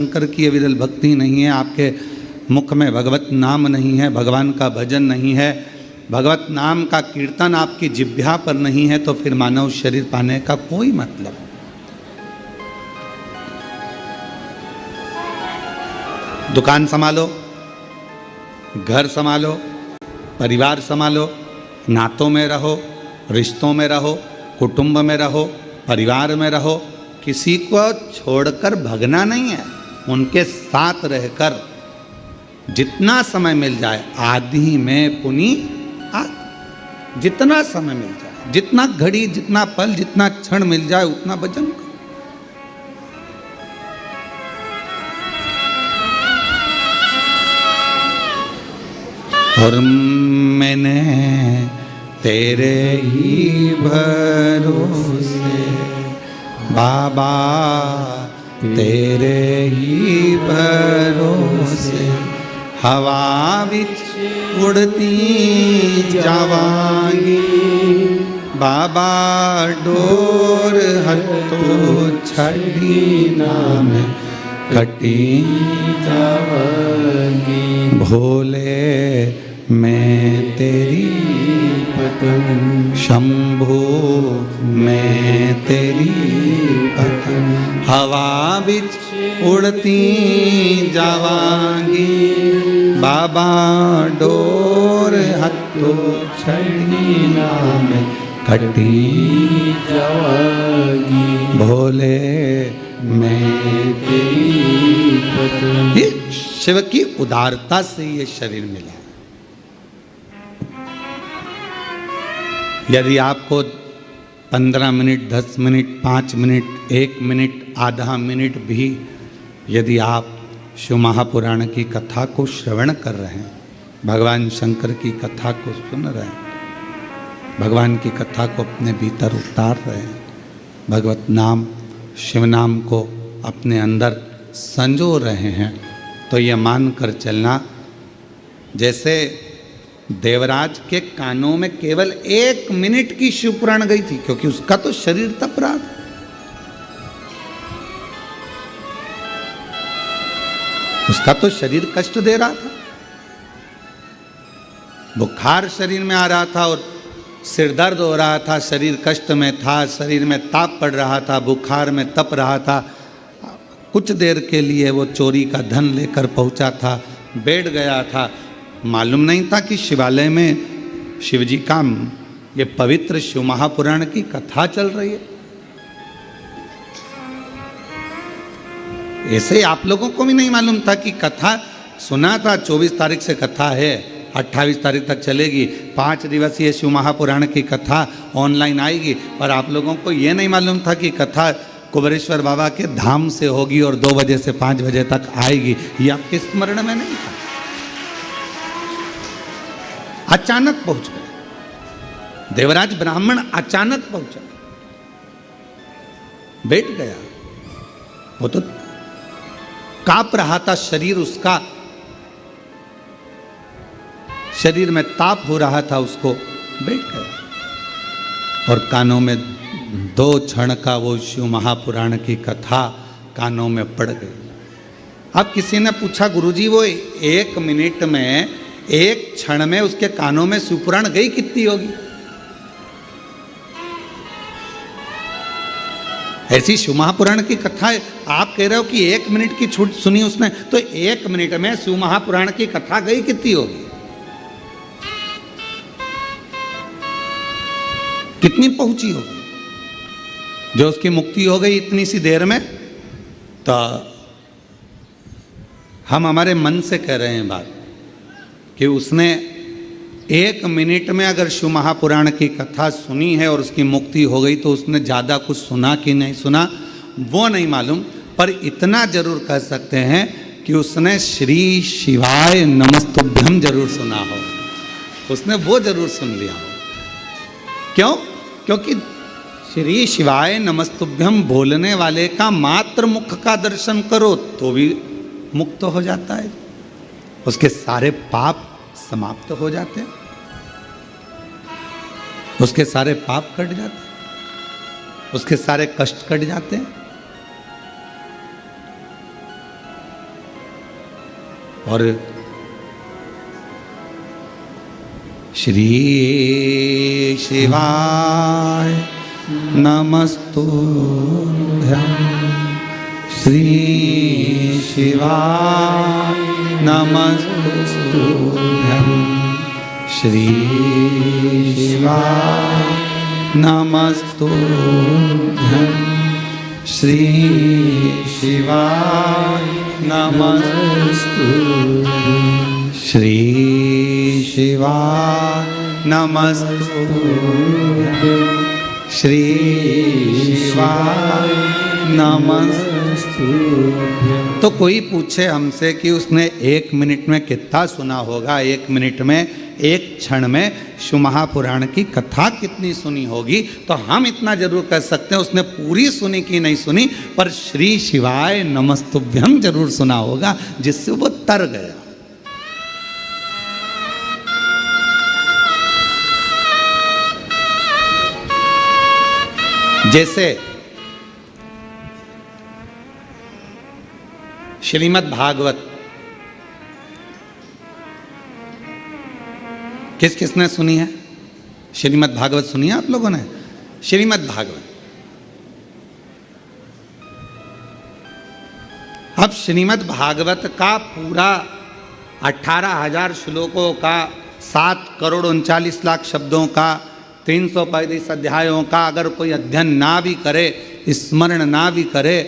शंकर की अविरल भक्ति नहीं है, आपके मुख में भगवत नाम नहीं है, भगवान का भजन नहीं है, भगवत नाम का कीर्तन आपकी जिह्वा पर नहीं है, तो फिर मानव शरीर पाने का कोई मतलब। दुकान संभालो, घर संभालो, परिवार संभालो, नातों में रहो, रिश्तों में रहो, कुटुंब में रहो, परिवार में रहो, किसी को छोड़कर भगना नहीं है। उनके साथ रहकर जितना समय मिल जाए, आदि में पुनि आदि, जितना समय मिल जाए, जितना घड़ी, जितना पल, जितना क्षण मिल जाए, उतना भजन करो। और मैंने तेरे ही भरोसे बाबा, तेरे ही भरोसे हवा विच उड़ती जावांगी, बाबा डोर हथो छड़ी नाम कटी जावांगी। भोले मैं तेरी पतंग, शंभो मैं तेरी पतंग, हवा बिच उड़ती जावांगी, बाबा डोर हथो छड़ी नाम कटी जावांगी। भोले मैं तेरी पतंग। ये शिव की उदारता से ये शरीर मिला। यदि आपको 15 मिनट, 10 मिनट, 5 मिनट, 1 मिनट, आधा मिनट भी यदि आप शिव महापुराण की कथा को श्रवण कर रहे हैं, भगवान शंकर की कथा को सुन रहे हैं, भगवान की कथा को अपने भीतर उतार रहे हैं, भगवत नाम, शिव नाम को अपने अंदर संजो रहे हैं, तो यह मान कर चलना जैसे देवराज के कानों में केवल 1 मिनट की शिवपुराण गई थी, क्योंकि उसका तो शरीर तप रहा था। उसका तो शरीर कष्ट दे रहा था, बुखार शरीर में आ रहा था और सिर दर्द हो रहा था, शरीर कष्ट में था, शरीर में ताप पड़ रहा था, बुखार में तप रहा था। कुछ देर के लिए वो चोरी का धन लेकर पहुंचा था, बैठ गया था। मालूम नहीं था कि शिवालय में शिवजी का ये पवित्र शिव महापुराण की कथा चल रही है। ऐसे आप लोगों को भी नहीं मालूम था कि कथा सुना था। 24 तारीख से कथा है, 28 तारीख तक चलेगी, 5 दिवसीय शिव महापुराण की कथा ऑनलाइन आएगी, पर आप लोगों को ये नहीं मालूम था कि कथा कुबेरेश्वर बाबा के धाम से होगी और 2 बजे से 5 बजे तक आएगी। ये आपके स्मरण में नहीं था। अचानक पहुंच गए देवराज ब्राह्मण, अचानक पहुंचा, बैठ गया। वो तो कांप रहा था शरीर उसका, शरीर में ताप हो रहा था, उसको बैठ गया और कानों में 2 क्षण का वो शिव महापुराण की कथा कानों में पड़ गई। अब किसी ने पूछा, गुरुजी वो 1 मिनट में, 1 क्षण में उसके कानों में शिवपुराण गई कितनी होगी? ऐसी शिव महापुराण की कथा है, आप कह रहे हो कि 1 मिनट की छूट सुनी उसने, तो 1 मिनट में शिव महापुराण की कथा गई कितनी होगी? कितनी पहुंची होगी? जो उसकी मुक्ति हो गई इतनी सी देर में। तो हम हमारे मन से कह रहे हैं बात कि उसने 1 मिनट में अगर शिव महापुराण की कथा सुनी है और उसकी मुक्ति हो गई, तो उसने ज़्यादा कुछ सुना कि नहीं सुना वो नहीं मालूम, पर इतना जरूर कह सकते हैं कि उसने श्री शिवाय नमस्तुभ्यम जरूर सुना हो, उसने वो जरूर सुन लिया हो। क्यों? क्योंकि श्री शिवाय नमस्तुभ्यम बोलने वाले का मात्र मुख का दर्शन करो तो भी मुक्त हो जाता है, उसके सारे पाप समाप्त हो जाते हैं, उसके सारे पाप कट जाते हैं, उसके सारे कष्ट कट जाते हैं। और श्री शिवाय नमस्तुभ्यं, श्री शिवाय नमस्तुभ्यं, श्री शिवाय नमस्तुभ्यं, श्री शिवाय नमस्तुभ्यं, श्री शिवाय नमस्तुभ्यं, श्री शिवाय नमस्तुभ्यं। तो कोई पूछे हमसे कि उसने 1 मिनट में कितना सुना होगा, 1 मिनट में, 1 क्षण में शिव महापुराण की कथा कितनी सुनी होगी, तो हम इतना जरूर कह सकते हैं उसने पूरी सुनी कि नहीं सुनी, पर श्री शिवाय नमस्तुभ्यं जरूर सुना होगा, जिससे वो तर गया। जैसे श्रीमद् भागवत किस किसने सुनी है? श्रीमद् भागवत सुनी है आप लोगों ने? श्रीमद् भागवत, अब श्रीमद् भागवत का पूरा 18,000 श्लोकों का, 7,39,00,000 शब्दों का, 335 अध्यायों का अगर कोई अध्ययन ना भी करे, स्मरण ना भी करे,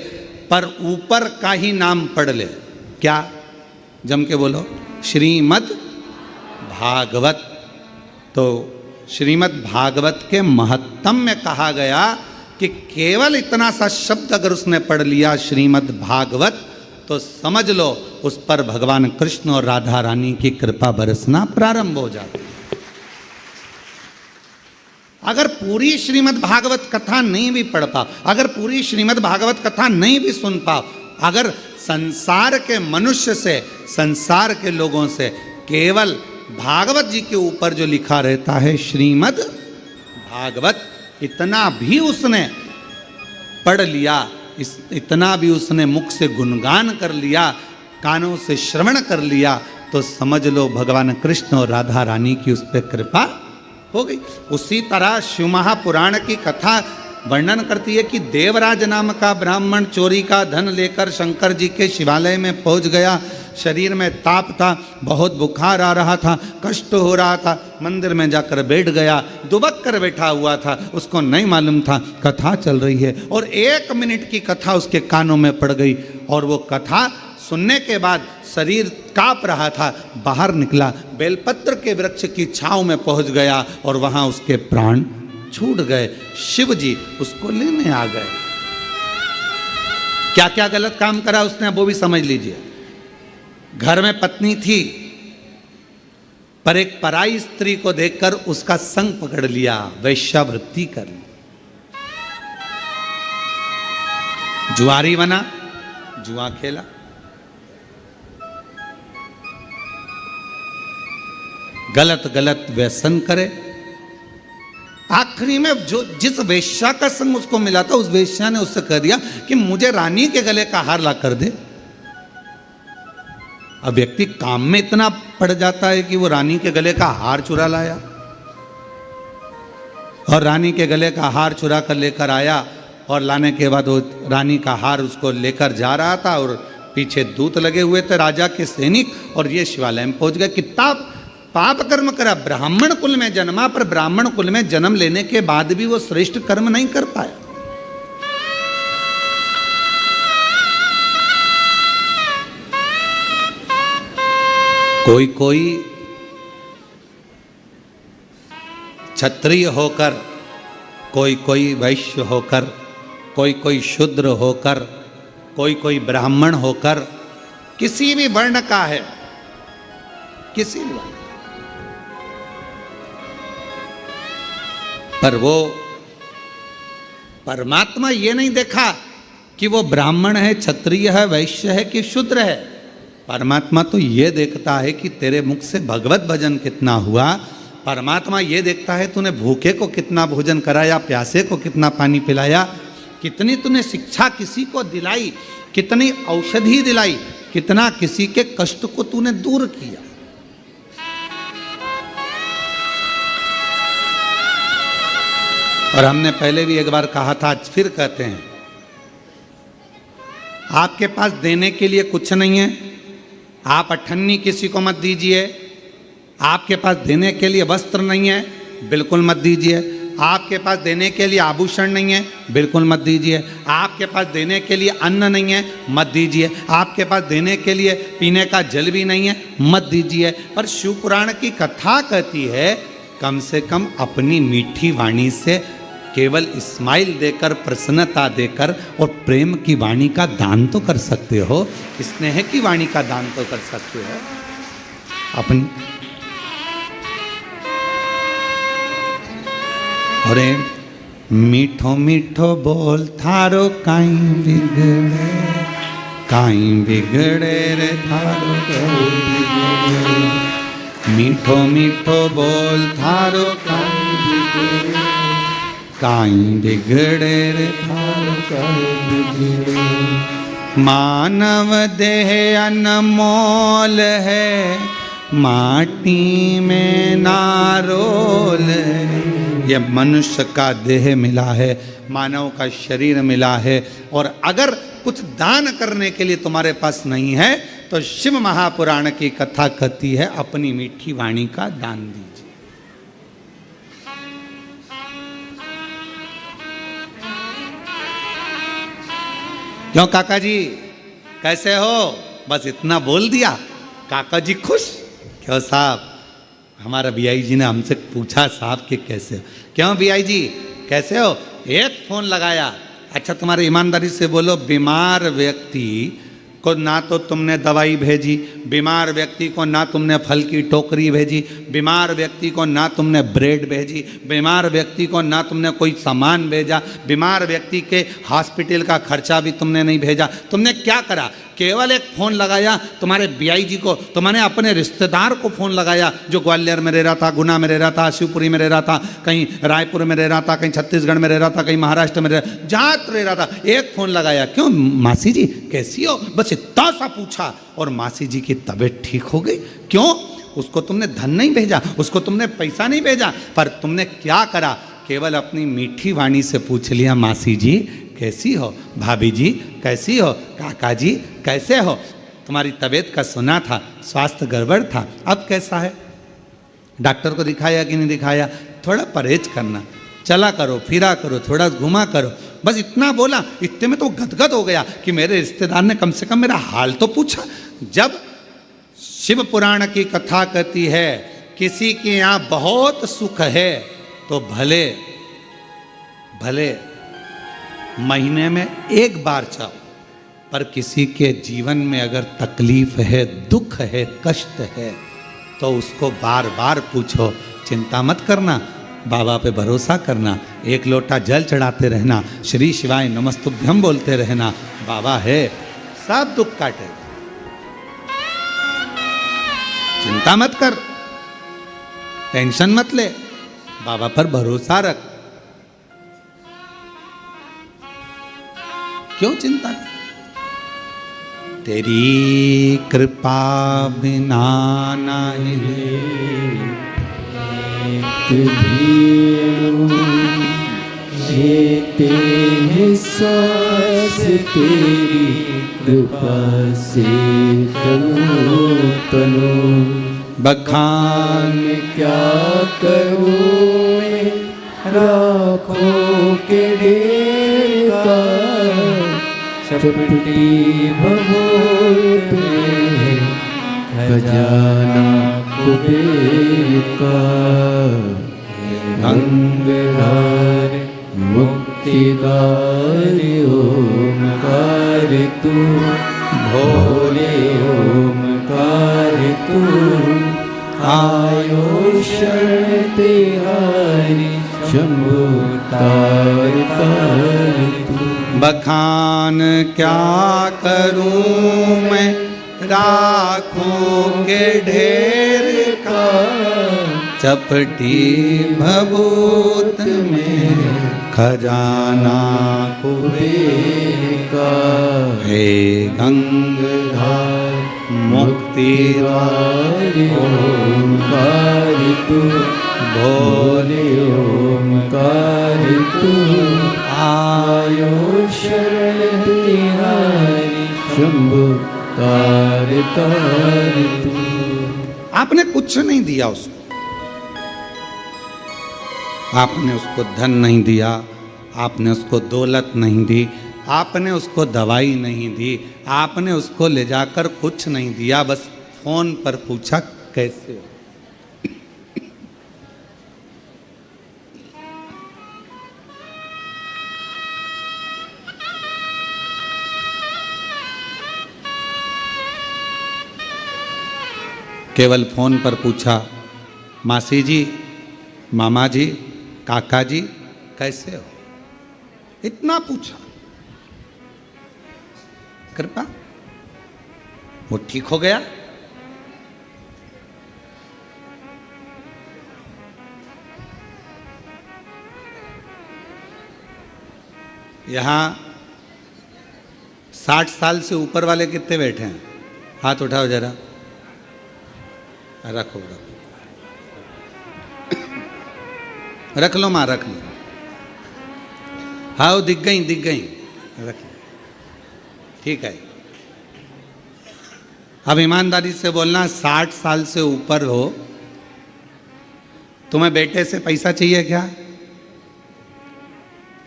पर ऊपर का ही नाम पढ़ ले, क्या? जम के बोलो, श्रीमद् भागवत। तो श्रीमद् भागवत के महत्तम में कहा गया कि केवल इतना सा शब्द अगर उसने पढ़ लिया श्रीमद् भागवत, तो समझ लो उस पर भगवान कृष्ण और राधा रानी की कृपा बरसना प्रारंभ हो जाती। अगर पूरी श्रीमद् भागवत कथा नहीं भी पढ़ पाओ, अगर पूरी श्रीमद् भागवत कथा नहीं भी सुन पाओ, अगर संसार के मनुष्य से, संसार के लोगों से केवल भागवत जी के ऊपर जो लिखा रहता है श्रीमद् भागवत, इतना भी उसने पढ़ लिया, इतना भी उसने मुख से गुणगान कर लिया, कानों से श्रवण कर लिया, तो समझ लो भगवान कृष्ण और राधा रानी की उस पर कृपा हो गई। उसी तरह शिव महापुराण की कथा वर्णन करती है कि देवराज नाम का ब्राह्मण चोरी का धन लेकर शंकर जी के शिवालय में पहुंच गया। शरीर में ताप था, बहुत बुखार आ रहा था, कष्ट हो रहा था, मंदिर में जाकर बैठ गया, दुबक कर बैठा हुआ था, उसको नहीं मालूम था कथा चल रही है, और 1 मिनट की कथा उसके कानों में पड़ गई, और वो कथा सुनने के बाद शरीर कांप रहा था, बाहर निकला, बेलपत्र के वृक्ष की छांव में पहुंच गया, और वहां उसके प्राण छूट गए। शिव जी उसको लेने आ गए। क्या क्या गलत काम करा उसने, वो भी समझ लीजिए। घर में पत्नी थी, पर एक पराई स्त्री को देखकर उसका संग पकड़ लिया, वैश्यावृत्ति कर ली। जुआरी बना, जुआ खेला, गलत गलत व्यसन करे। आखिरी में जो जिस वेश्या का संग उसको मिला था, उस वेश्या ने उससे कह दिया कि मुझे रानी के गले का हार ला कर दे। अब व्यक्ति काम में इतना पड़ जाता है कि वो रानी के गले का हार चुरा लाया, और रानी के गले का हार चुरा कर लेकर आया, और लाने के बाद वो रानी का हार उसको लेकर जा रहा था, और पीछे दूत लगे हुए थे राजा के सैनिक, और ये शिवालय में पहुंच गए। कितना पाप कर्म करा, ब्राह्मण कुल में जन्मा, पर ब्राह्मण कुल में जन्म लेने के बाद भी वो श्रेष्ठ कर्म नहीं कर पाया। कोई कोई क्षत्रिय होकर, कोई कोई वैश्य होकर, कोई कोई शूद्र होकर, कोई कोई ब्राह्मण होकर, किसी भी वर्ण का है, किसी भी वर्ण, पर वो परमात्मा ये नहीं देखा कि वो ब्राह्मण है, क्षत्रिय है, वैश्य है कि शूद्र है। परमात्मा तो ये देखता है कि तेरे मुख से भगवत भजन कितना हुआ। परमात्मा ये देखता है तूने भूखे को कितना भोजन कराया, प्यासे को कितना पानी पिलाया, कितनी तूने शिक्षा किसी को दिलाई, कितनी औषधि दिलाई। कितना किसी के कष्ट को तूने दूर किया। और हमने पहले भी एक बार कहा था, आज फिर कहते हैं, आपके पास देने के लिए कुछ नहीं है, आप अठन्नी किसी को मत दीजिए। आपके पास देने के लिए वस्त्र नहीं है, बिल्कुल मत दीजिए। आपके पास देने के लिए आभूषण नहीं है, बिल्कुल मत दीजिए। आपके पास देने के लिए अन्न नहीं है, मत दीजिए। आपके पास देने के लिए पीने का जल भी नहीं है, मत दीजिए। पर शिव पुराण की कथा कहती है, कम से कम अपनी मीठी वाणी से केवल स्माइल देकर, प्रसन्नता देकर और प्रेम की वाणी का दान तो कर सकते हो, स्नेह की वाणी का दान तो कर सकते हो अपनी। अरे मीठो मीठो बोल थारो काई बिगड़े, काई बिगड़े रे थारो काई बिगड़े। मीठो मीठो बोल थारो काई बिगड़े, काई बिगड़े रे थारो काई बिगड़े। मानव देह अनमोल है, माटी में नारोल है। यह मनुष्य का देह मिला है, मानव का शरीर मिला है। और अगर कुछ दान करने के लिए तुम्हारे पास नहीं है तो शिव महापुराण की कथा कहती है, अपनी मीठी वाणी का दान दीजिए। क्यों काका जी कैसे हो? बस इतना बोल दिया, काका जी खुश। क्यों साहब, हमारा बीआई जी ने हमसे पूछा साहब कि कैसे हो। क्यों बीआई जी कैसे हो? एक फोन लगाया। अच्छा तुम्हारे ईमानदारी से बोलो, बीमार व्यक्ति को ना तो तुमने दवाई भेजी, बीमार व्यक्ति को ना तुमने फल की टोकरी भेजी, बीमार व्यक्ति को ना तुमने ब्रेड भेजी, बीमार व्यक्ति को ना तुमने कोई सामान भेजा, बीमार व्यक्ति के हॉस्पिटल का खर्चा भी तुमने नहीं भेजा। तुमने क्या करा? केवल एक फ़ोन लगाया तुम्हारे बीआई जी को, तुमने अपने रिश्तेदार को फ़ोन लगाया जो ग्वालियर में रह रहा था, गुना में रह रहा था, शिवपुरी में रह रहा था, कहीं रायपुर में रह रहा था, कहीं छत्तीसगढ़ में रह रहा था, कहीं महाराष्ट्र में जहाँ रह रहा था। एक फ़ोन लगाया, क्यों मासी जी कैसी हो, बस इतना सा पूछा और मासी जी की तबीयत ठीक हो गई। क्यों? उसको तुमने धन नहीं भेजा, उसको तुमने पैसा नहीं भेजा, पर तुमने क्या करा? केवल अपनी मीठी वाणी से पूछ लिया, मासी जी कैसी हो, भाभी जी कैसी हो, काका जी कैसे हो, तुम्हारी तबीयत का सुना था, स्वास्थ्य गड़बड़ था, अब कैसा है? डॉक्टर को दिखाया कि नहीं दिखाया? थोड़ा परहेज करना, चला करो, फिरा करो, थोड़ा घुमा करो। बस इतना बोला, इतने में तो गदगद हो गया कि मेरे रिश्तेदार ने कम से कम मेरा हाल तो पूछा। जब शिव पुराण की कथा कहती है किसी के यहाँ बहुत सुख है तो भले भले महीने में एक बार चाहो, पर किसी के जीवन में अगर तकलीफ है, दुख है, कष्ट है तो उसको बार बार पूछो। चिंता मत करना, बाबा पे भरोसा करना, एक लोटा जल चढ़ाते रहना, श्री शिवाय नमस्तुभ्यम बोलते रहना, बाबा है, सब दुख काटेगा। चिंता मत कर, टेंशन मत ले, बाबा पर भरोसा रख। क्यों चिंता कर? तेरी कृपा बिना ना हिले जीते हैं सांस तेरी कृपा से तनो तनो। बखान क्या करूं मैं राखों के ढेर का, चपटी भभूत में खजाना कुबेर का। अंगहार मुक्तिदार ओमकार तू, भोले ओमकार तू। आयो शरण तिहारी शंभु तार तार तू। बखान क्या करूं मैं राखों के ढेर का, चपटी भभूत में खजाना कुबेर का। हे गंगाधर मुक्ति द्वार ओंकार तू, भोले ओंकार तू, आयो शरण तिहारी, शंभु तार तार तू। आपने कुछ नहीं दिया उसको, आपने उसको धन नहीं दिया, आपने उसको दौलत नहीं दी, आपने उसको दवाई नहीं दी, आपने उसको ले जाकर कुछ नहीं दिया, बस फोन पर पूछा कैसे हो। केवल फोन पर पूछा, मासी जी, मामा जी, काका जी कैसे हो, इतना पूछा। कृपा, वो ठीक हो गया। यहां 60 साल से ऊपर वाले कितने बैठे हैं? हाथ उठाओ जरा। रखो रखो, रख लो माँ, रख लो। हाँ दिख गई, दिख गई, रख लो, ठीक है। अब ईमानदारी से बोलना, 60 साल से ऊपर हो, तुम्हें बेटे से पैसा चाहिए क्या?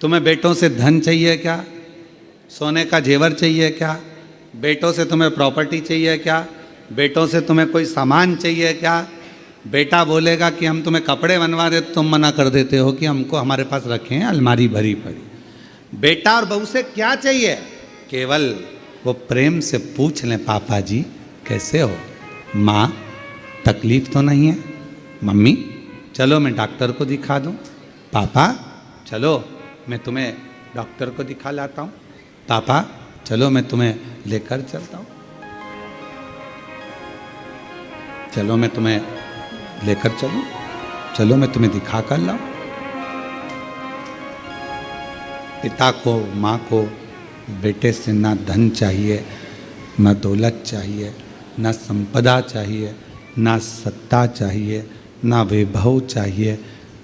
तुम्हें बेटों से धन चाहिए क्या? सोने का जेवर चाहिए क्या? बेटों से तुम्हें प्रॉपर्टी चाहिए क्या? बेटों से तुम्हें कोई सामान चाहिए क्या? बेटा बोलेगा कि हम तुम्हें कपड़े बनवा दे, तुम मना कर देते हो कि हमको हमारे पास रखें अलमारी भरी पड़ी। बेटा और बहू से क्या चाहिए? केवल वो प्रेम से पूछ लें, पापा जी कैसे हो, माँ तकलीफ तो नहीं है, मम्मी चलो मैं डॉक्टर को दिखा दूँ, पापा चलो मैं तुम्हें डॉक्टर को दिखा लाता हूँ, पापा चलो मैं तुम्हें लेकर चलता हूँ, चलो मैं तुम्हें लेकर चलूं, चलो मैं तुम्हें दिखा कर लाऊं। पिता को, माँ को बेटे से ना धन चाहिए, ना दौलत चाहिए, ना संपदा चाहिए, ना सत्ता चाहिए, ना वैभव चाहिए,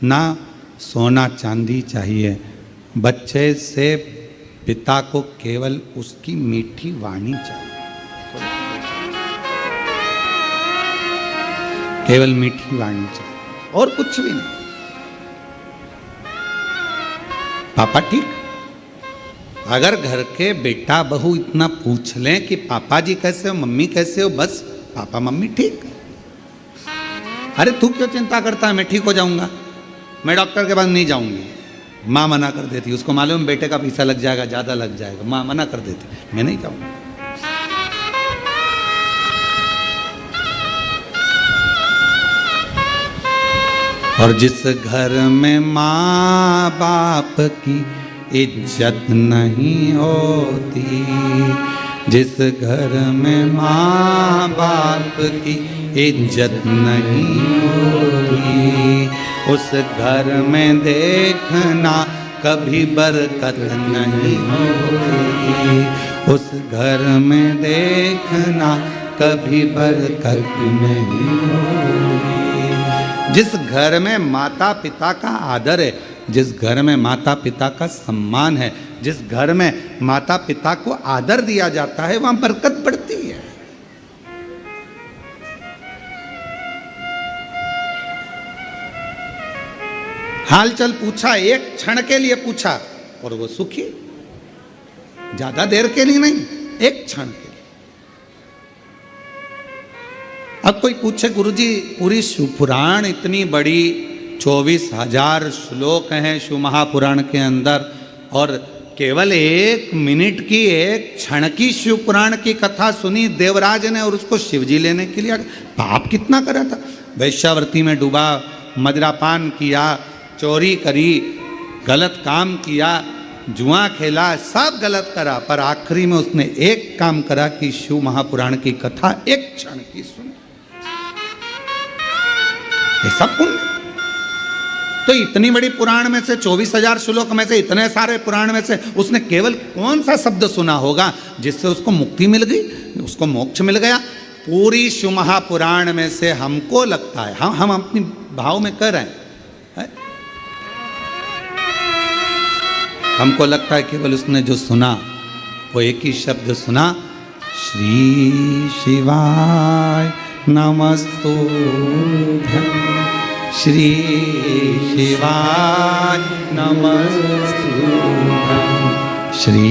ना सोना चांदी चाहिए। बच्चे से पिता को केवल उसकी मीठी वाणी चाहिए, केवल मीठी वाणी चाहिए और कुछ भी नहीं। पापा ठीक? अगर घर के बेटा बहू इतना पूछ लें कि पापा जी कैसे हो, मम्मी कैसे हो, बस पापा मम्मी ठीक। अरे तू क्यों चिंता करता है, मैं ठीक हो जाऊंगा, मैं डॉक्टर के पास नहीं जाऊंगी। माँ मना कर देती, उसको मालूम बेटे का पैसा लग जाएगा, ज़्यादा लग जाएगा, माँ मना कर देती, मैं नहीं जाऊंगा। और जिस घर में माँ बाप की इज्जत नहीं होती, जिस घर में माँ बाप की इज्जत नहीं होती, उस घर में देखना कभी बरकत नहीं होती, उस घर में देखना कभी बरकत नहीं होती। जिस घर में माता पिता का आदर है, जिस घर में माता पिता का सम्मान है, जिस घर में माता पिता को आदर दिया जाता है, वहां बरकत बढ़ती है। हालचाल पूछा, एक क्षण के लिए पूछा और वो सुखी, ज्यादा देर के लिए नहीं, एक क्षण के लिए। अब कोई पूछे, गुरुजी पूरी शिवपुराण इतनी बड़ी 24,000 श्लोक हैं शिव महापुराण के अंदर, और केवल 1 मिनट की, 1 क्षण की शिवपुराण की कथा सुनी देवराज ने और उसको शिवजी लेने के लिए पाप कितना करा था। वैश्यावृत्ति में डूबा, मदिरापान किया, चोरी करी, गलत काम किया, जुआ खेला, सब गलत करा, पर आखिरी में उसने एक काम करा कि शिव महापुराण की कथा 1 क्षण की सुनी। ये सब पुण्य। तो इतनी बड़ी पुराण में से, 24,000 श्लोक में से, इतने सारे पुराण में से उसने केवल कौन सा शब्द सुना होगा जिससे उसको मुक्ति मिल गई, उसको मोक्ष मिल गया? पूरी शिव महापुराण में से हमको लगता है, हम अपनी भाव में कर रहे हैं, हमको लगता है केवल उसने जो सुना वो एक ही शब्द सुना, श्री शिवाय नमस्तुभ्यं, श्री शिवाय नमस्तुभ्यं, श्री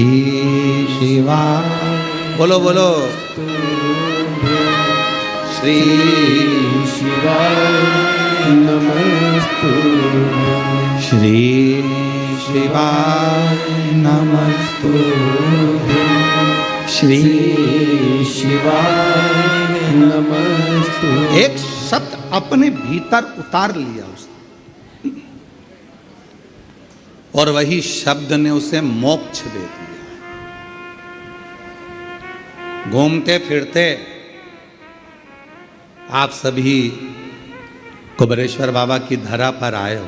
शिवाय, बोलो बोलो, श्री शिवाय नमस्तुभ्यं, श्री शिवाय नमस्तुभ्यं, श्री शिवाय नमस्तुभ्यं। एक शब्द अपने भीतर उतार लिया उसने और वही शब्द ने उसे मोक्ष दे दिया। घूमते फिरते आप सभी कुबेरेश्वर बाबा की धरा पर आए हो,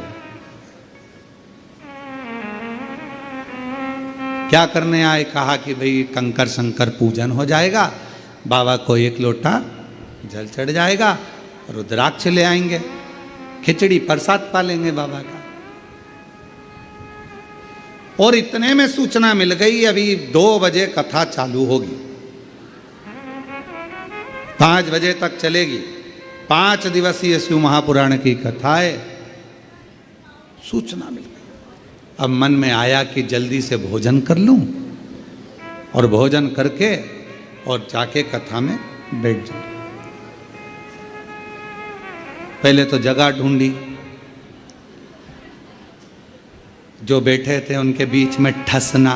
क्या करने आए? कहा कि भाई कंकर शंकर पूजन हो जाएगा, बाबा को एक लोटा जल चढ़ जाएगा, रुद्राक्ष ले आएंगे, खिचड़ी प्रसाद पालेंगे बाबा का। और इतने में सूचना मिल गई अभी 2 बजे कथा चालू होगी, 5 बजे तक चलेगी, 5 दिवसीय शिव महापुराण की कथा है। सूचना मिल गई। अब मन में आया कि जल्दी से भोजन कर लूं और भोजन करके और जाके कथा में बैठ जाऊं। पहले तो जगह ढूंढी, जो बैठे थे उनके बीच में ठसना,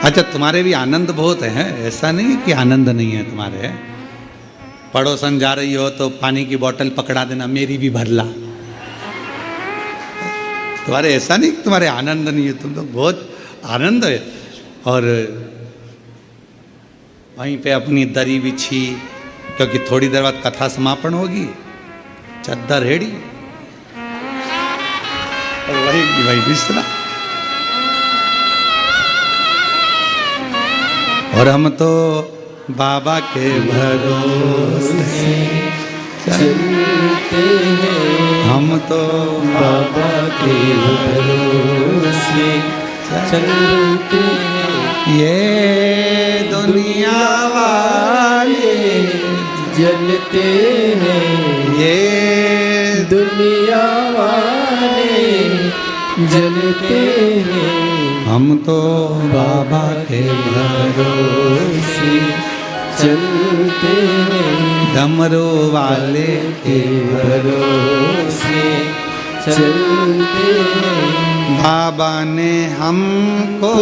अच्छा तुम्हारे भी आनंद बहुत है, ऐसा नहीं कि आनंद नहीं है तुम्हारे। पड़ोसन जा रही हो तो पानी की बोतल पकड़ा देना, मेरी भी भर ला। तुम्हारे ऐसा नहीं कि तुम्हारे आनंद नहीं है, तुम तो बहुत आनंद है। और वहीं पे अपनी दरी बिछी, क्योंकि थोड़ी देर बाद कथा समापन होगी, चद्दर हेड़ी और वही की वही बिस्तरा। और हम तो बाबा के भरोसे चलते हैं, हम तो बाबा के भरोसे चलते हैं। ये दुनिया वाले जलते हैं, ये दुनिया वाले जलते हैं। हम तो बाबा के भरोसे चलते हैं, डमरू वाले के भरोसे चलते हैं। बाबा ने हमको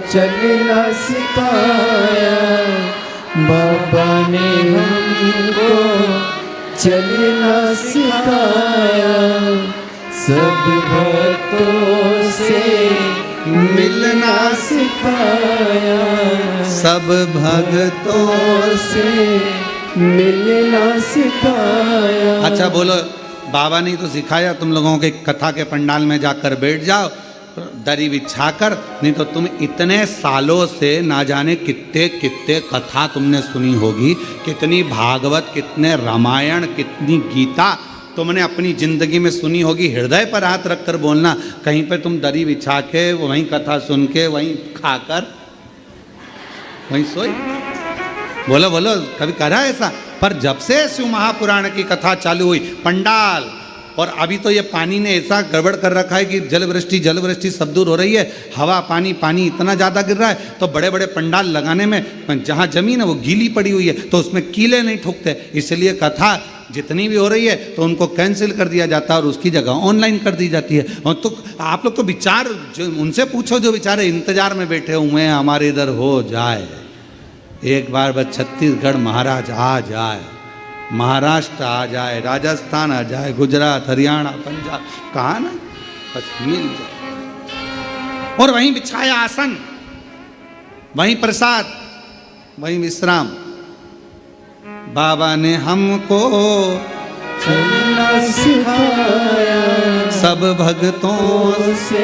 चलना सिखाया, बाबा ने हमको चलना सिखाया। सब भक्तों से मिलना सिखाया, सब भक्तों से मिलना सिखाया। अच्छा बोलो, बाबा ने तो सिखाया तुम लोगों के कथा के पंडाल में जाकर बैठ जाओ दरी बिछाकर, नहीं तो तुम इतने सालों से ना जाने कितने कितने कथा तुमने सुनी होगी, कितनी भागवत, कितने रामायण, कितनी गीता तुमने अपनी जिंदगी में सुनी होगी। हृदय पर हाथ रखकर बोलना, कहीं पे तुम दरी बिछा के वहीं कथा सुन के वहीं खाकर वहीं सोई? बोलो बोलो, कभी करा ऐसा? पर जब से शिव महापुराण की कथा चालू हुई, पंडाल, और अभी तो ये पानी ने ऐसा गड़बड़ कर रखा है कि जल वृष्टि सब दूर हो रही है, हवा पानी पानी इतना ज़्यादा गिर रहा है, तो बड़े बड़े पंडाल लगाने में जहाँ जमीन है वो गीली पड़ी हुई है, तो उसमें कीले नहीं ठुकते, इसलिए कथा जितनी भी हो रही है तो उनको कैंसिल कर दिया जाता है और उसकी जगह ऑनलाइन कर दी जाती है। और तो आप लोग तो विचार जो उनसे पूछो जो बेचारे इंतजार में बैठे हुए हैं हमारे इधर हो जाए, एक बार बस छत्तीसगढ़ महाराज आ जाए, महाराष्ट्र आ जाए, राजस्थान आ जाए, गुजरात, हरियाणा, पंजाब, कहाँ ना बस मिल जाए। और वहीं बिछाया आसन, वहीं प्रसाद, वहीं विश्राम। बाबा ने हमको चलना सिखाया, सब भक्तों से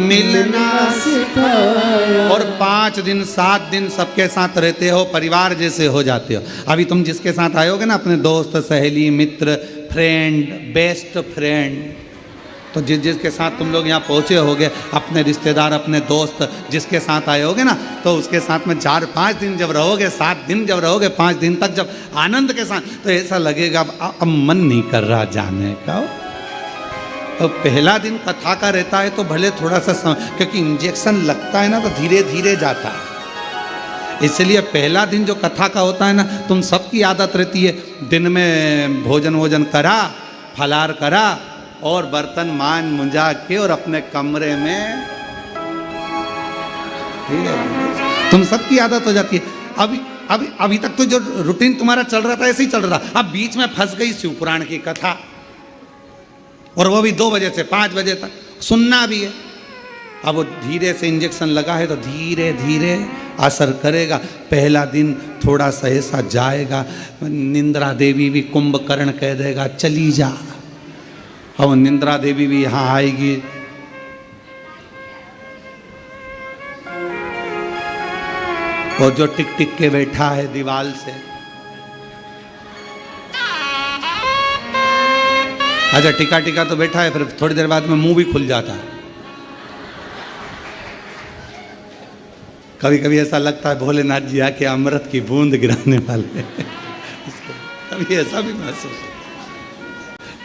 मिलना सिखाया। और 5 दिन 7 दिन सबके साथ रहते हो, परिवार जैसे हो जाते हो। अभी तुम जिसके साथ आयोगे ना, अपने दोस्त, सहेली, मित्र, फ्रेंड, बेस्ट फ्रेंड, तो जिसके साथ तुम लोग यहाँ पहुँचे होगे, अपने रिश्तेदार, अपने दोस्त जिसके साथ आए होगे ना, तो उसके साथ में 4-5 दिन जब रहोगे, 7 दिन जब रहोगे, 5 दिन तक जब आनंद के साथ, तो ऐसा लगेगा अब मन नहीं कर रहा जाने का। और पहला दिन कथा का रहता है तो भले थोड़ा सा क्योंकि इंजेक्शन लगता है ना तो धीरे धीरे जाता है, इसलिए पहला दिन जो कथा का होता है ना, तुम सबकी आदत रहती है दिन में भोजन करा, फलार करा और बर्तन मान मुंजा के और अपने कमरे में, ठीक है, तुम सबकी आदत हो जाती है। अभी तक तो जो रूटीन तुम्हारा चल रहा था ऐसे ही चल रहा, अब बीच में फंस गई शिव पुराण की कथा, और वो भी 2 बजे से 5 बजे तक सुनना भी है। अब वो धीरे से इंजेक्शन लगा है तो धीरे धीरे असर करेगा। पहला दिन थोड़ा सा ऐसा जाएगा, निंद्रा देवी भी कुंभकर्ण कह देगा चली जा, और निंद्रा देवी भी यहाँ आएगी, और जो टिक टिक के बैठा है दीवाल से, अच्छा टिका तो बैठा है, फिर थोड़ी देर बाद में मुंह भी खुल जाता है। कभी कभी ऐसा लगता है भोलेनाथ जी आके अमृत की बूंद गिराने वाले कभी ऐसा भी महसूस होता।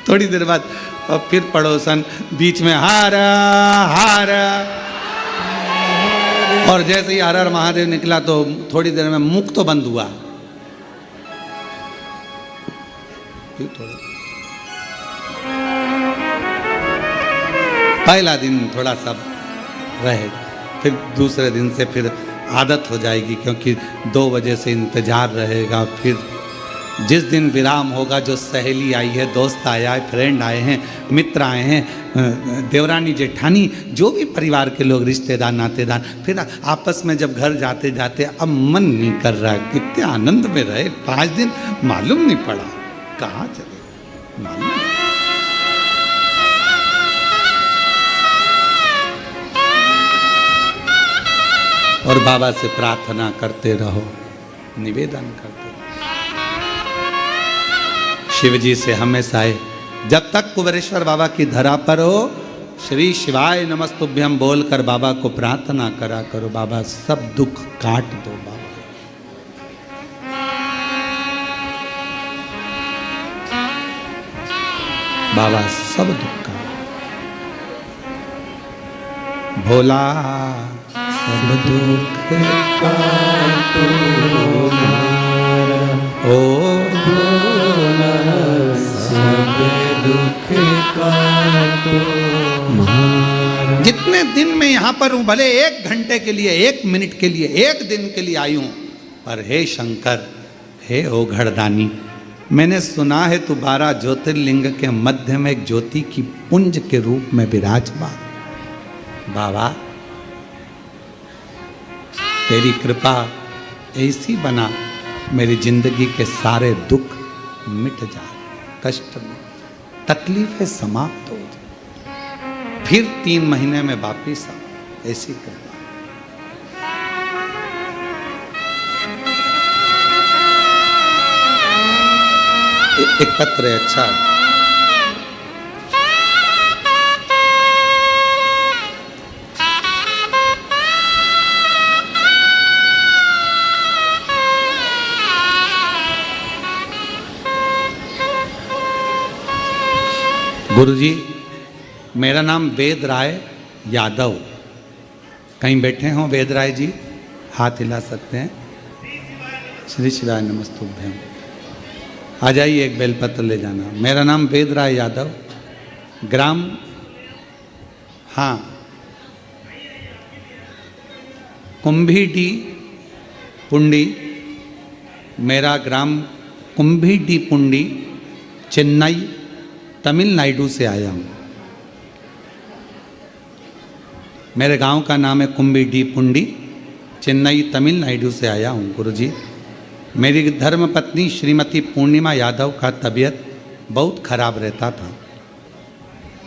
थोड़ी देर बाद और फिर पड़ोसन बीच में हारा हारा, और जैसे ही हर हर महादेव निकला तो थोड़ी देर में मुख तो बंद हुआ, पहला दिन थोड़ा सा रहेगा, फिर दूसरे दिन से फिर आदत हो जाएगी, क्योंकि 2 बजे से इंतजार रहेगा। फिर जिस दिन विराम होगा, जो सहेली आई है, दोस्त आया है, फ्रेंड आए हैं, मित्र आए हैं, देवरानी जेठानी, जो भी परिवार के लोग, रिश्तेदार, नातेदार, फिर आपस में जब घर जाते जाते अब मन नहीं कर रहा, कितने आनंद में रहे 5 दिन, मालूम नहीं पड़ा कहाँ चले, मालूम नहीं। और बाबा से प्रार्थना करते रहो, निवेदन करते रहो, शिव जी से हमेशा जब तक कुबेरेश्वर बाबा की धरा पर हो, श्री शिवाय नमस्तुभ्यम बोल कर बाबा को प्रार्थना करा करो, बाबा सब दुख काट दो, बाबा सब दुख काट, भोला सब दुख काटो, ओ भोला सब दुख काटो। जितने दिन में यहाँ पर हूँ, भले 1 घंटे के लिए, 1 मिनट के लिए, 1 दिन के लिए आई हूँ, पर हे शंकर, हे ओघड़दानी, मैंने सुना है तू 12 ज्योतिर्लिंग के मध्य में एक ज्योति की पुंज के रूप में विराजमान। बाबा तेरी कृपा ऐसी बना, मेरी जिंदगी के सारे दुख मिट जाए, कष्ट में तकलीफें समाप्त हो जाए, फिर 3 महीने में वापिस आ, ऐसी कृपा। एक पत्र है, अच्छा है। गुरुजी, मेरा नाम वेद राय यादव, कहीं बैठे हों वेद राय जी, हाथ हिला सकते हैं। श्री शिवाय नमस्तुभ्यम, आ जाइए, एक बेलपत्र ले जाना। मेरा नाम वेद राय यादव, ग्राम, हाँ, कुंभीडी पुंडी, मेरा ग्राम कुंभीडी पुंडी, चेन्नई तमिलनाडु से आया हूँ। मेरे गांव का नाम है कुंभीडी पुंडी, चेन्नई तमिलनाडु से आया हूँ। गुरुजी, मेरी धर्म पत्नी श्रीमती पूर्णिमा यादव का तबीयत बहुत खराब रहता था।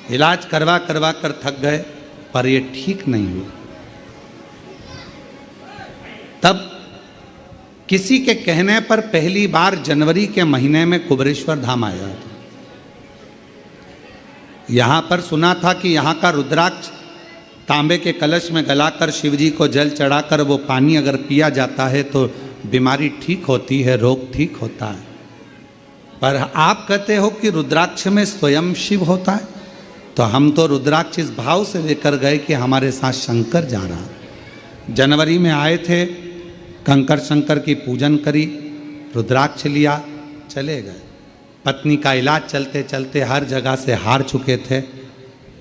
इलाज करवा करवा कर थक गए, पर ये ठीक नहीं हुआ। तब किसी के कहने पर पहली बार जनवरी के महीने में कुबेरेश्वर धाम आया था। यहाँ पर सुना था कि यहाँ का रुद्राक्ष तांबे के कलश में गलाकर शिवजी को जल चढ़ाकर वो पानी अगर पिया जाता है तो बीमारी ठीक होती है, रोग ठीक होता है। पर आप कहते हो कि रुद्राक्ष में स्वयं शिव होता है, तो हम तो रुद्राक्ष इस भाव से लेकर गए कि हमारे साथ शंकर जा रहा है। जनवरी में आए थे, कंकर शंकर की पूजन करी, रुद्राक्ष लिया, चले गए। पत्नी का इलाज चलते चलते हर जगह से हार चुके थे,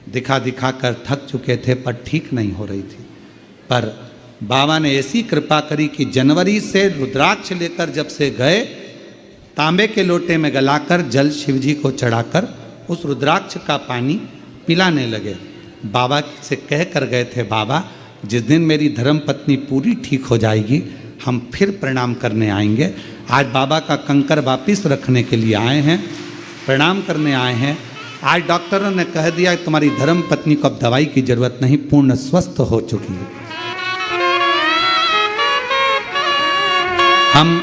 दिखा दिखा कर थक चुके थे, पर ठीक नहीं हो रही थी। पर बाबा ने ऐसी कृपा करी कि जनवरी से रुद्राक्ष लेकर जब से गए, तांबे के लोटे में गलाकर जल शिवजी को चढ़ाकर उस रुद्राक्ष का पानी पिलाने लगे। बाबा से कह कर गए थे, बाबा जिस दिन मेरी धर्म पत्नी पूरी ठीक हो जाएगी हम फिर प्रणाम करने आएंगे। आज बाबा का कंकर वापिस रखने के लिए आए हैं, प्रणाम करने आए हैं। आज डॉक्टरों ने कह दिया तुम्हारी धर्म पत्नी को अब दवाई की जरूरत नहीं, पूर्ण स्वस्थ हो चुकी है। हम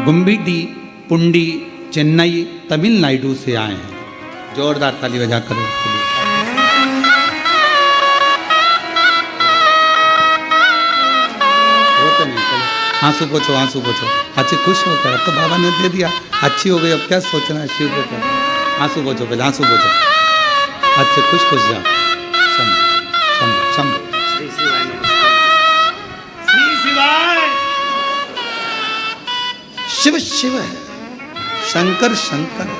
गुम्बीडी पुंडी चेन्नई तमिलनाडु से आए हैं। जोरदार ताली बजा करें। आंसू पोछो, आंसू पोछो। अच्छी खुश हो कर, अब तो बाबा ने दे दिया, अच्छी हो गई, अब क्या सोचना है शिव के ऊपर। आंसू पोछो पहले, आंसू पोछो। अच्छे खुश खुश जाओ। शिव शिव है, शंकर शंकर है।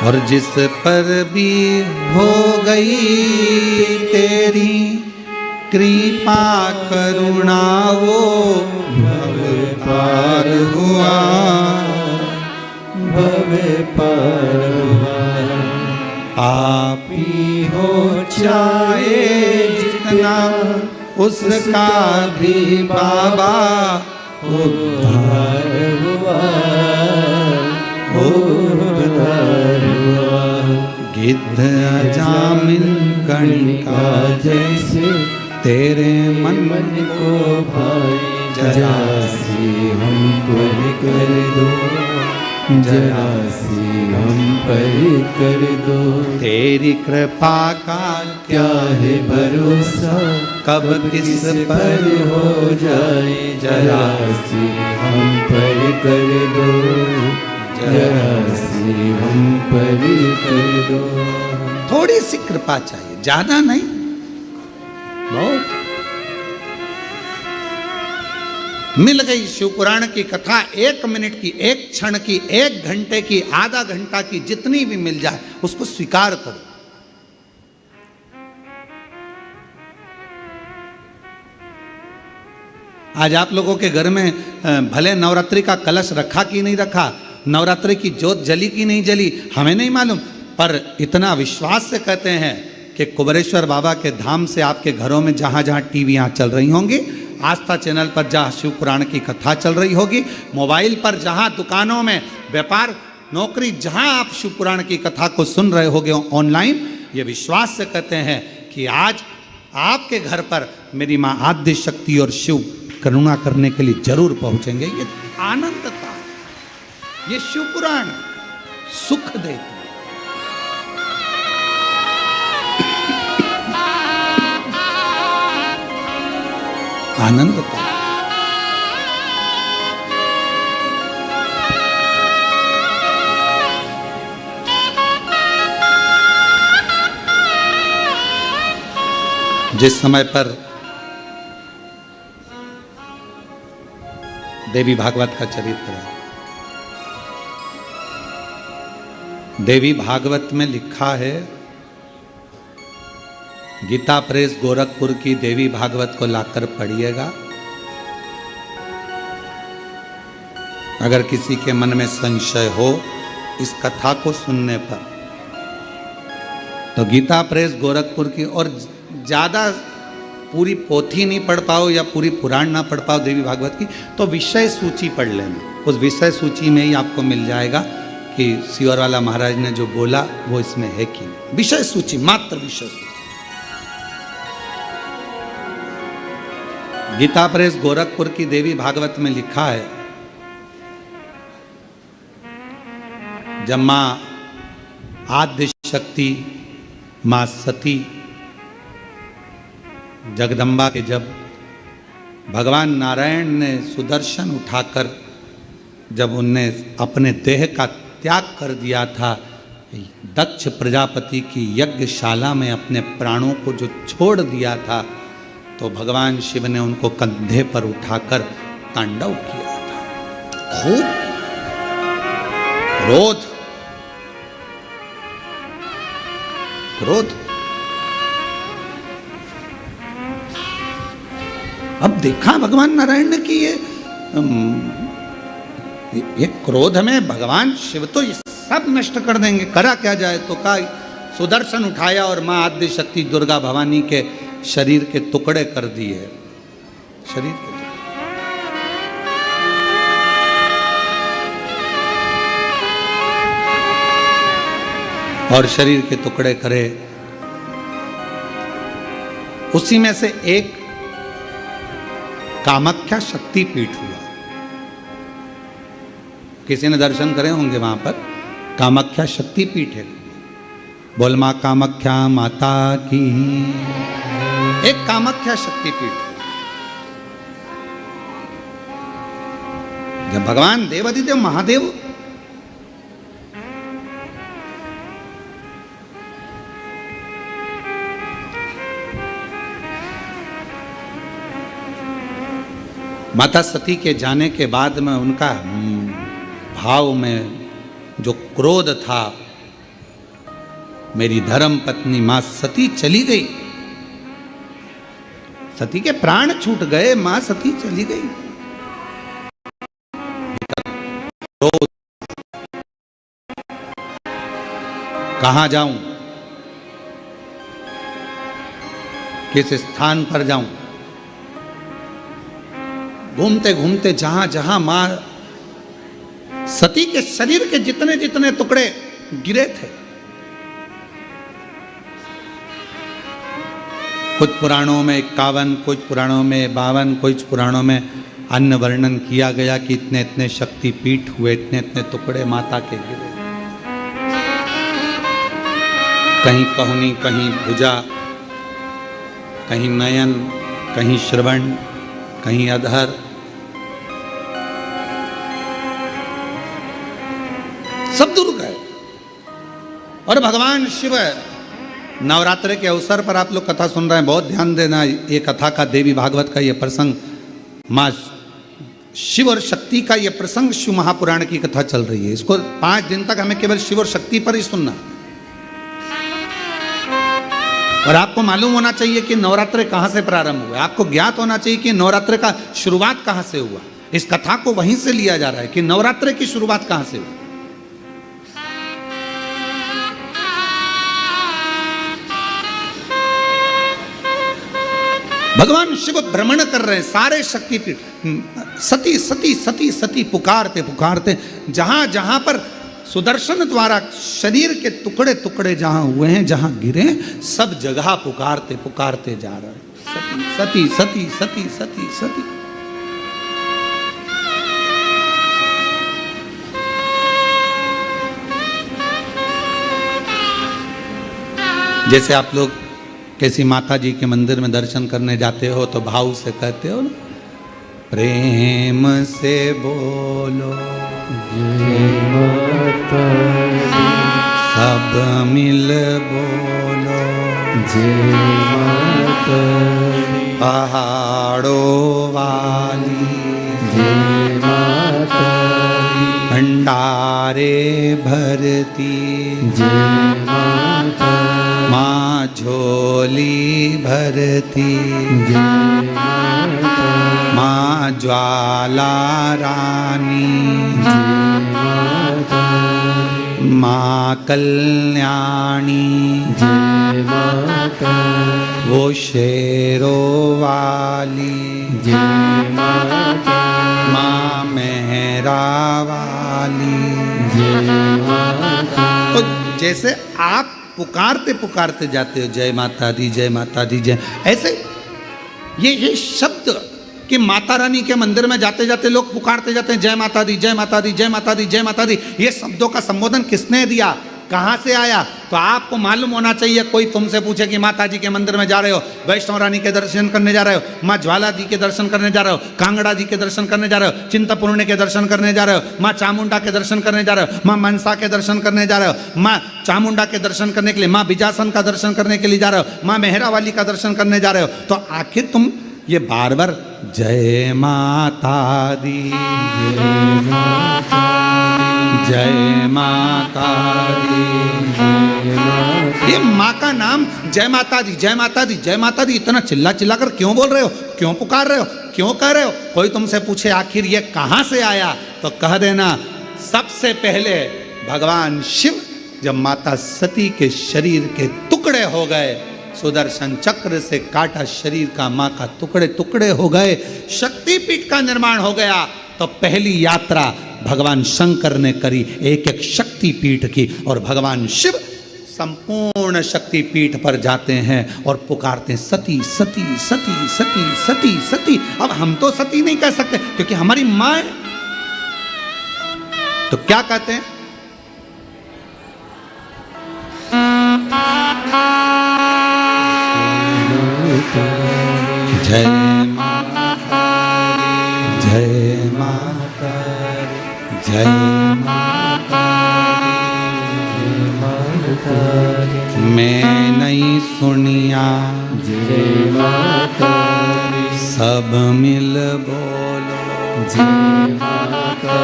और जिस पर भी हो गई तेरी कृपा करुणा वो भव पार हुआ, भव पार हुआ। आप ही हो चाहे जितना उसका भी बाबा उद्धार हुआ, उद्धार हुआ। गिद्ध अजामिल कणिका जैसे तेरे मन को भाई, जरा सी हम पर कर दो, जरा सी हम पर कर दो। तेरी कृपा का क्या है भरोसा, कब किस पर हो जाए, जरा सी हम पर कर दो, जरा सी हम पर कर दो। थोड़ी सी कृपा चाहिए, ज्यादा नहीं, बहुत। मिल गई शिवपुराण की कथा, 1 मिनट की, 1 क्षण की, 1 घंटे की, आधा घंटा की, जितनी भी मिल जाए उसको स्वीकार करो। आज आप लोगों के घर में भले नवरात्रि का कलश रखा कि नहीं रखा, नवरात्रि की ज्योत जली कि नहीं जली, हमें नहीं मालूम, पर इतना विश्वास से कहते हैं कि कुबेरेश्वर बाबा के धाम से आपके घरों में जहाँ जहाँ टीवियाँ चल रही होंगी, आस्था चैनल पर जहाँ शिव पुराण की कथा चल रही होगी, मोबाइल पर जहाँ दुकानों में व्यापार नौकरी जहाँ आप शिव पुराण की कथा को सुन रहे होगे ऑनलाइन, ये विश्वास से कहते हैं कि आज आपके घर पर मेरी माँ आद्य शक्ति और शिव करुणा करने के लिए जरूर पहुँचेंगे। ये आनंद था, ये शिव पुराण सुख देता। आनंद था। जिस समय पर देवी भागवत का चरित्र है, देवी भागवत में लिखा है, गीता प्रेस गोरखपुर की देवी भागवत को लाकर पढ़िएगा। अगर किसी के मन में संशय हो इस कथा को सुनने पर, तो गीता प्रेस गोरखपुर की, और ज़्यादा पूरी पोथी नहीं पढ़ पाओ या पूरी पुराण ना पढ़ पाओ देवी भागवत की, तो विषय सूची पढ़ लेना। उस विषय सूची में ही आपको मिल जाएगा कि सिवरवाला महाराज ने जो बोला वो इसमें है कि नहीं। विषय सूची, मात्र विषय सूची। गीता प्रेस गोरखपुर की देवी भागवत में लिखा है, जब मां आद्य शक्ति मां सती जगदम्बा के जब भगवान नारायण ने सुदर्शन उठाकर जब उनने अपने देह का त्याग कर दिया था, दक्ष प्रजापति की यज्ञशाला में अपने प्राणों को जो छोड़ दिया था, तो भगवान शिव ने उनको कंधे पर उठाकर तांडव किया था। खूब क्रोध। अब देखा भगवान नारायण ने कि ये क्रोध में भगवान शिव तो ये सब नष्ट कर देंगे। करा क्या जाए, तो का सुदर्शन उठाया और मां आद्य शक्ति दुर्गा भवानी के शरीर के टुकड़े कर दिए। शरीर के और शरीर के टुकड़े करे। उसी में से एक कामाख्या शक्तिपीठ हुआ। किसी ने दर्शन करे होंगे वहां पर, कामाख्या शक्तिपीठ है। बोल मां कामाख्या माता की। एक कामाख्या शक्तिपीठ। जब भगवान देवाधिदेव महादेव माता सती के जाने के बाद में उनका भाव में जो क्रोध था, मेरी धर्म पत्नी मां सती चली गई, सती के प्राण छूट गए, मां सती चली गई। क्रोध, कहां जाऊं, किस स्थान पर जाऊं। घूमते घूमते जहां जहां मां सती के शरीर के जितने जितने टुकड़े गिरे थे, कुछ पुराणों में 51, कुछ पुराणों में 52, कुछ पुराणों में अन्य वर्णन किया गया कि इतने इतने शक्तिपीठ हुए, इतने इतने टुकड़े माता के गिरे। कहीं कहुनी, कहीं भुजा, कहीं नयन, कहीं श्रवण, कहीं अधर। सब दूर गए। और भगवान शिव, नवरात्र के अवसर पर आप लोग कथा सुन रहे हैं, बहुत ध्यान देना। ये कथा का, देवी भागवत का ये प्रसंग, माँ शिव और शक्ति का ये प्रसंग शिव महापुराण की कथा चल रही है। इसको 5 दिन तक हमें केवल शिव और शक्ति पर ही सुनना। और आपको मालूम होना चाहिए कि नवरात्र कहां से प्रारंभ हुआ। आपको ज्ञात होना चाहिए कि नवरात्र का शुरुआत कहां से हुआ। इस कथा को वहीं से लिया जा रहा है कि नवरात्र की शुरुआत कहां से हुई। भगवान शिव भ्रमण कर रहे हैं सारे शक्तिपीठ। सती सती सती सती पुकारते पुकारते जहां जहां पर सुदर्शन द्वारा शरीर के टुकड़े टुकड़े जहां हुए हैं, जहां गिरे, सब जगह पुकारते पुकारते जा रहे हैं। सती सती सती सती सती। जैसे आप लोग किसी माता जी के मंदिर में दर्शन करने जाते हो तो भाव से कहते हो ना, प्रेम से बोलो जय माता दी, सब मिल बोलो जय माता दी, पहाड़ों वाली जय माता दी, भंडारे भरती जय माता दी, माँ झोली भरती जय माता दी, माँ ज्वाला रानी जय माता दी, माँ कल्याणी जय माता दी, वो शेरों वाली जय माता माँ मेहरा वाली। जय माता तो जैसे आप पुकारते पुकारते जाते हो जय माता दी जय माता दी जय, ऐसे ये शब्द कि माता रानी के मंदिर में जाते जाते लोग पुकारते जाते हैं जय माता दी जय माता दी जय माता दी जय माता दी। ये शब्दों का संबोधन किसने दिया, कहाँ से आया? तो आपको मालूम होना चाहिए। कोई तुमसे पूछे कि माता जी के मंदिर में जा रहे हो, वैष्णव रानी के दर्शन करने जा रहे हो, माँ ज्वाला जी के दर्शन करने जा रहे हो, कांगड़ा जी के दर्शन करने जा रहे हो, चिंतपूर्णी के दर्शन करने जा रहे हो, माँ चामुंडा के दर्शन करने जा रहे हो, माँ मनसा के दर्शन करने जा रहे हो, माँ चामुंडा के दर्शन करने के लिए, माँ बिजासन का दर्शन करने के लिए जा रहे हो, माँ मेहरा वाली का दर्शन करने जा रहे हो, तो आखिर तुम ये बार बार जय माता दी जय माता दी, ये माँ का नाम जय माता दी जय माता दी जय माता दी इतना चिल्ला चिल्ला कर क्यों बोल रहे हो, क्यों पुकार रहे हो, क्यों कह रहे हो? कोई तुमसे पूछे आखिर ये कहाँ से आया, तो कह देना सबसे पहले भगवान शिव जब माता सती के शरीर के टुकड़े हो गए, सुदर्शन चक्र से काटा शरीर का माँ का टुकड़े टुकड़े हो गए, शक्तिपीठ का निर्माण हो गया, तो पहली यात्रा भगवान शंकर ने करी एक एक शक्तिपीठ की, और भगवान शिव संपूर्ण शक्तिपीठ पर जाते हैं और पुकारते हैं सती सती सती सती सती सती। अब हम तो सती नहीं कह सकते क्योंकि हमारी माँ है, तो क्या कहते हैं? जय माता जय माता जय माता मैं नहीं सुनिया जय माता सब मिल बोलो जय माता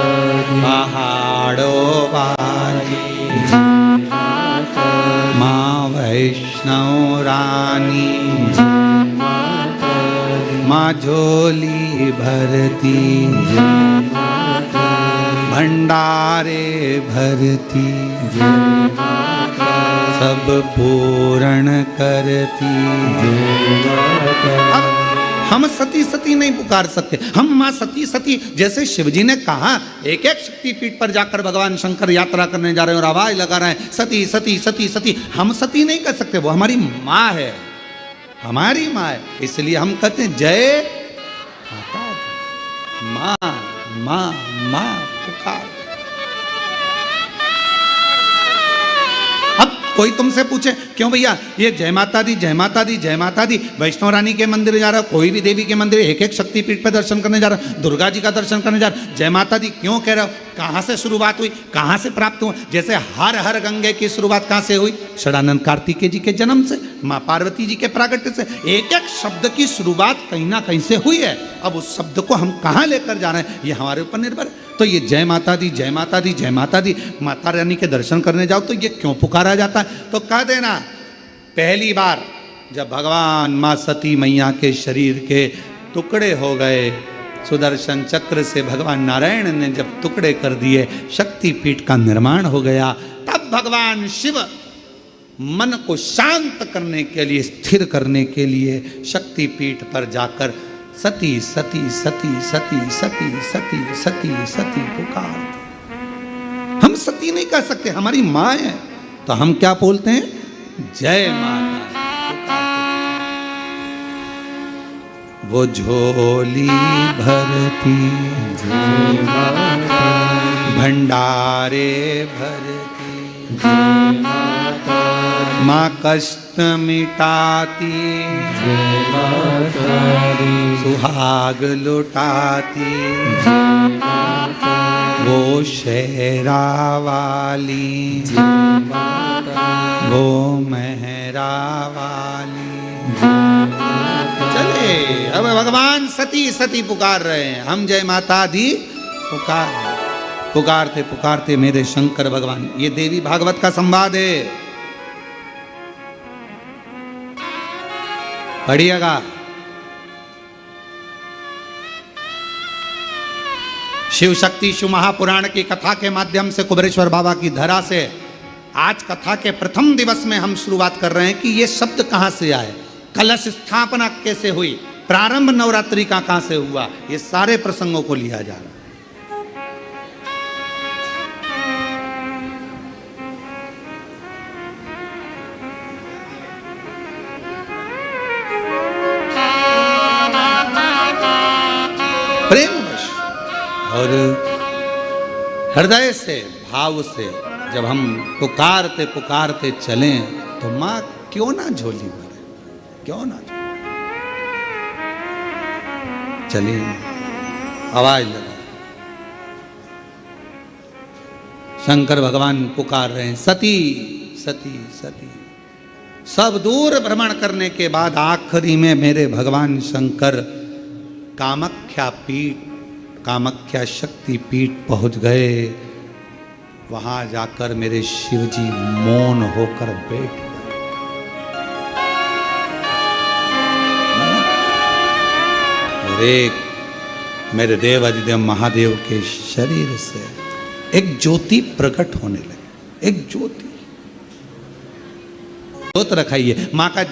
पहाड़ों वाली माँ वैष्णव रानी माँ झोली भरती भंडारे भरती सब पूर्ण करती। अब हम सती सती नहीं पुकार सकते, हम माँ सती सती जैसे शिवजी ने कहा एक एक शक्तिपीठ पर जाकर भगवान शंकर यात्रा करने जा रहे हैं और आवाज लगा रहे हैं सती सती सती सती। हम सती नहीं कर सकते, वो हमारी माँ है, हमारी माँ है, इसलिए हम कहते हैं जय माता दी माँ माँ माँ पुकार। अब कोई तुमसे पूछे क्यों भैया ये जय माता दी जय माता दी जय माता दी, वैष्णव रानी के मंदिर जा रहा हो, कोई भी देवी के मंदिर एक एक शक्तिपीठ पर दर्शन करने जा रहा हो, दुर्गा जी का दर्शन करने जा रहा हो, जय माता दी क्यों कह रहे हो? कहाँ से शुरुआत हुई, कहाँ से प्राप्त हुआ? जैसे हर हर गंगे की शुरुआत कहाँ से हुई? षडानंद कार्तिकेय जी के जन्म से, माँ पार्वती जी के प्राकट्य से। एक एक शब्द की शुरुआत कहीं ना कहीं से हुई है। अब उस शब्द को हम कहाँ लेकर जा रहे हैं ये हमारे ऊपर निर्भर है। तो ये जय माता दी जय माता दी जय माता दी, माता रानी के दर्शन करने जाओ तो ये क्यों पुकारा जाता है? तो कह देना पहली बार जब भगवान माँ सती मैया के शरीर के टुकड़े हो गए, सुदर्शन चक्र से भगवान नारायण ने जब टुकड़े कर दिए, शक्तिपीठ का निर्माण हो गया, तब भगवान शिव मन को शांत करने के लिए, स्थिर करने के लिए शक्तिपीठ पर जाकर सती सती सती सती सती सती सती सती पुकार। हम सती नहीं कह सकते, हमारी माँ है, तो हम क्या बोलते हैं? जय माता। वो झोली भरती जय माता भंडारे भरती जय माता माँ कष्ट मिटाती जय माता सुहाग लुटाती जय माता वो शेरा वाली जय माता वो मेहरा वाली। चले अब भगवान सती सती पुकार रहे हैं, हम जय माता दी पुकार रहे हैं। पुकारते पुकारते मेरे शंकर भगवान, ये देवी भागवत का संवाद है, पढ़िएगा। शिव शक्ति शिव महापुराण की कथा के माध्यम से कुबेरेश्वर बाबा की धरा से आज कथा के प्रथम दिवस में हम शुरुआत कर रहे हैं कि ये शब्द कहाँ से आए, कलश स्थापना कैसे हुई, प्रारंभ नवरात्रि का कहां से हुआ, ये सारे प्रसंगों को लिया जा रहा है। प्रेमवश और हृदय से, भाव से जब हम पुकारते पुकारते चलें तो माँ क्यों ना झोली भरे, क्यों ना झोली। चलिए आवाज लगा, शंकर भगवान पुकार रहे हैं, सती सती सती। सब दूर भ्रमण करने के बाद आखिरी में मेरे भगवान शंकर कामाख्या पीठ, कामाख्या शक्ति पीठ पहुंच गए। वहां जाकर मेरे शिवजी मौन होकर बैठ गए। और एक मेरे देव अधिदेव महादेव के शरीर से एक ज्योति प्रकट होने लगी, एक ज्योति। जोत रखाई है, माँ का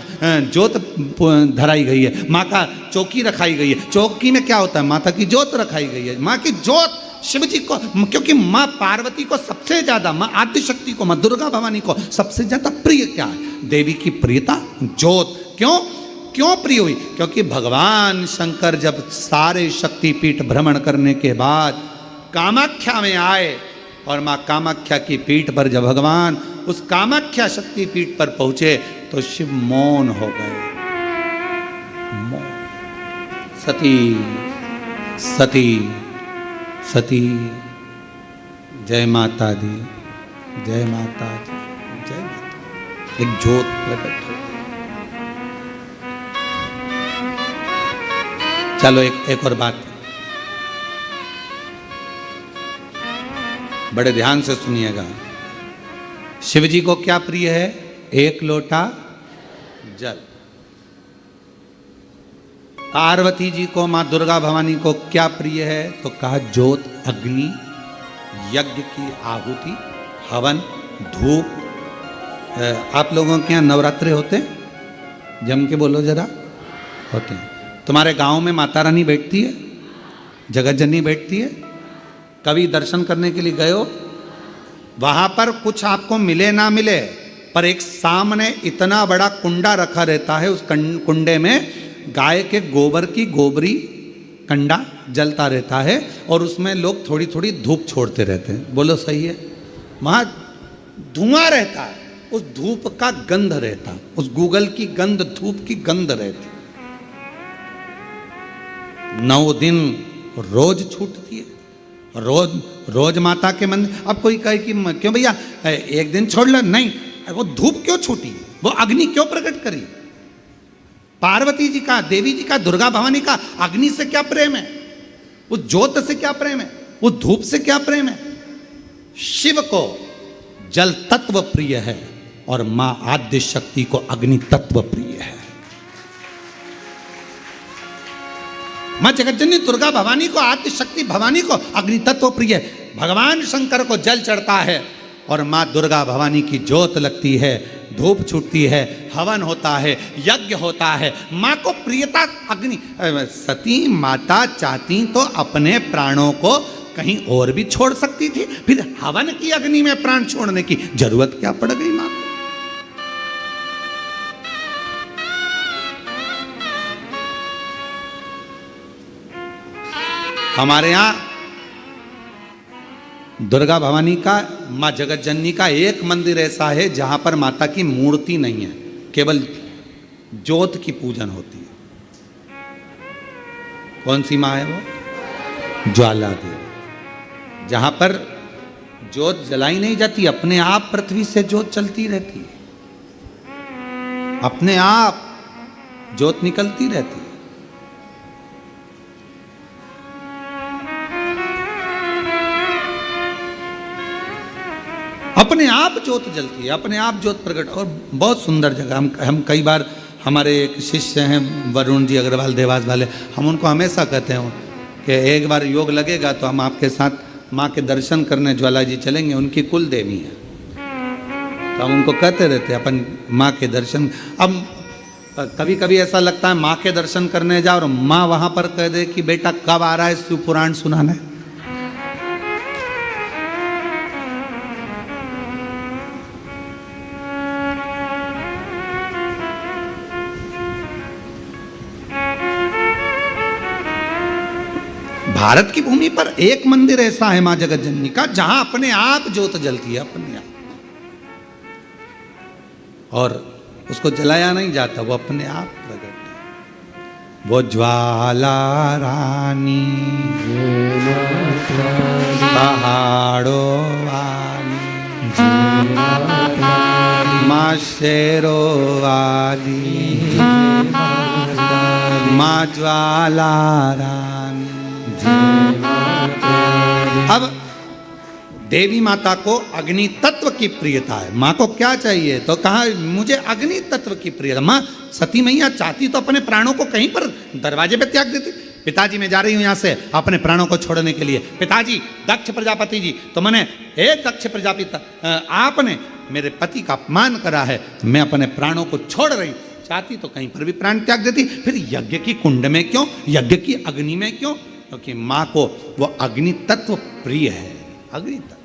जोत धराई गई है, माँ का चौकी रखाई गई है। चौकी में क्या होता है, माता की जोत रखाई गई है। माँ की जोत शिव जी को, क्योंकि माँ पार्वती को सबसे ज्यादा, माँ आद्य शक्ति को, माँ दुर्गा भवानी को सबसे ज्यादा प्रिय क्या है, देवी की प्रियता जोत। क्यों क्यों प्रिय हुई, क्योंकि भगवान शंकर जब सारे शक्तिपीठ भ्रमण करने के बाद कामाख्या में आए और माँ कामाख्या की पीठ पर जब भगवान उस कामाख्या शक्ति पीठ पर पहुंचे तो शिव मौन हो गए। मौन। सती सती सती, जय माता दी, जय माता दी, जय माता। एक ज्योत प्रकट हो। चलो एक और बात, बड़े ध्यान से सुनिएगा। शिव जी को क्या प्रिय है, एक लोटा जल। पार्वती जी को, मां दुर्गा भवानी को क्या प्रिय है, तो कहा ज्योत, अग्नि, यज्ञ की आहुति, हवन, धूप। आप लोगों के यहाँ नवरात्रे होते हैं, जम के बोलो जरा, होते हैं। तुम्हारे गांव में माता रानी बैठती है, जगत जननी बैठती है, कभी दर्शन करने के लिए गए हो? वहां पर कुछ आपको मिले ना मिले, पर एक सामने इतना बड़ा कुंडा रखा रहता है, उस कुंडे में गाय के गोबर की गोबरी कंडा जलता रहता है और उसमें लोग थोड़ी थोड़ी धूप छोड़ते रहते हैं। बोलो सही है? वहां धुआं रहता है, उस धूप का गंध रहता, उस गूगल की गंध, धूप की गंध रहती। 9 दिन रोज छूटती है, रोज माता के मंदिर। अब कोई कहे कि क्यों भैया एक दिन छोड़ लो, नहीं, वो धूप क्यों छूटी, वो अग्नि क्यों प्रकट करी? पार्वती जी का, देवी जी का, दुर्गा भवानी का अग्नि से क्या प्रेम है, उस ज्योत से क्या प्रेम है, उस धूप से क्या प्रेम है? शिव को जल तत्व प्रिय है और मां आद्य शक्ति को अग्नि तत्व प्रिय है। मां जगतजननी दुर्गा भवानी को, आद्य शक्ति भवानी को अग्नि तत्व प्रिय है। भगवान शंकर को जल चढ़ता है और मां दुर्गा भवानी की ज्योत लगती है, धूप छूटती है, हवन होता है, यज्ञ होता है। मां को प्रियता अग्नि। सती माता चाहती तो अपने प्राणों को कहीं और भी छोड़ सकती थी, फिर हवन की अग्नि में प्राण छोड़ने की जरूरत क्या पड़ गई मां को? हमारे यहां दुर्गा भवानी का, मां जगत जननी का एक मंदिर ऐसा है जहां पर माता की मूर्ति नहीं है, केवल ज्योत की पूजन होती है। कौन सी मां है वो? ज्वाला देवी। जहां पर ज्योत जलाई नहीं जाती, अपने आप पृथ्वी से ज्योत चलती रहती है, अपने आप ज्योत निकलती रहती है। अपने आप ज्योत जलती है, अपने आप ज्योत प्रकट। और बहुत सुंदर जगह, हम कई बार, हमारे एक शिष्य हैं वरुण जी अग्रवाल देवास वाले, हम उनको हमेशा कहते हैं कि एक बार योग लगेगा तो हम आपके साथ माँ के दर्शन करने ज्वाला जी चलेंगे, उनकी कुल देवी है। तो हम उनको कहते रहते हैं अपन माँ के दर्शन। अब कभी कभी ऐसा लगता है माँ के दर्शन करने जाओ और माँ वहां पर कह दे कि बेटा कब आ रहा है शिव पुराण सुनाने। भारत की भूमि पर एक मंदिर ऐसा है मां जगत जननी का जहां अपने आप ज्योत जलती है, अपने आप, और उसको जलाया नहीं जाता, वो अपने आप प्रकट है। वो ज्वाला रानी पहाड़ों वाली माँ शेरो वाली माँ ज्वाला रानी। अब देवी माता को अग्नि तत्व की प्रियता है। माँ को क्या चाहिए? तो कहा मुझे अग्नि तत्व की प्रियता। माँ सती मैया चाहती तो अपने प्राणों को कहीं पर दरवाजे पे त्याग देती। पिताजी मैं जा रही हूं यहां से अपने प्राणों को छोड़ने के लिए। पिताजी दक्ष प्रजापति जी, तो मैंने एक दक्ष प्रजापति आपने मेरे पति का अपमान करा है, मैं अपने प्राणों को छोड़ रही। चाहती तो कहीं पर भी प्राण त्याग देती। फिर यज्ञ की कुंड में क्यों, यज्ञ की अग्नि में क्यों? क्योंकि माँ को वो अग्नि तत्व प्रिय है। अग्नि तत्व।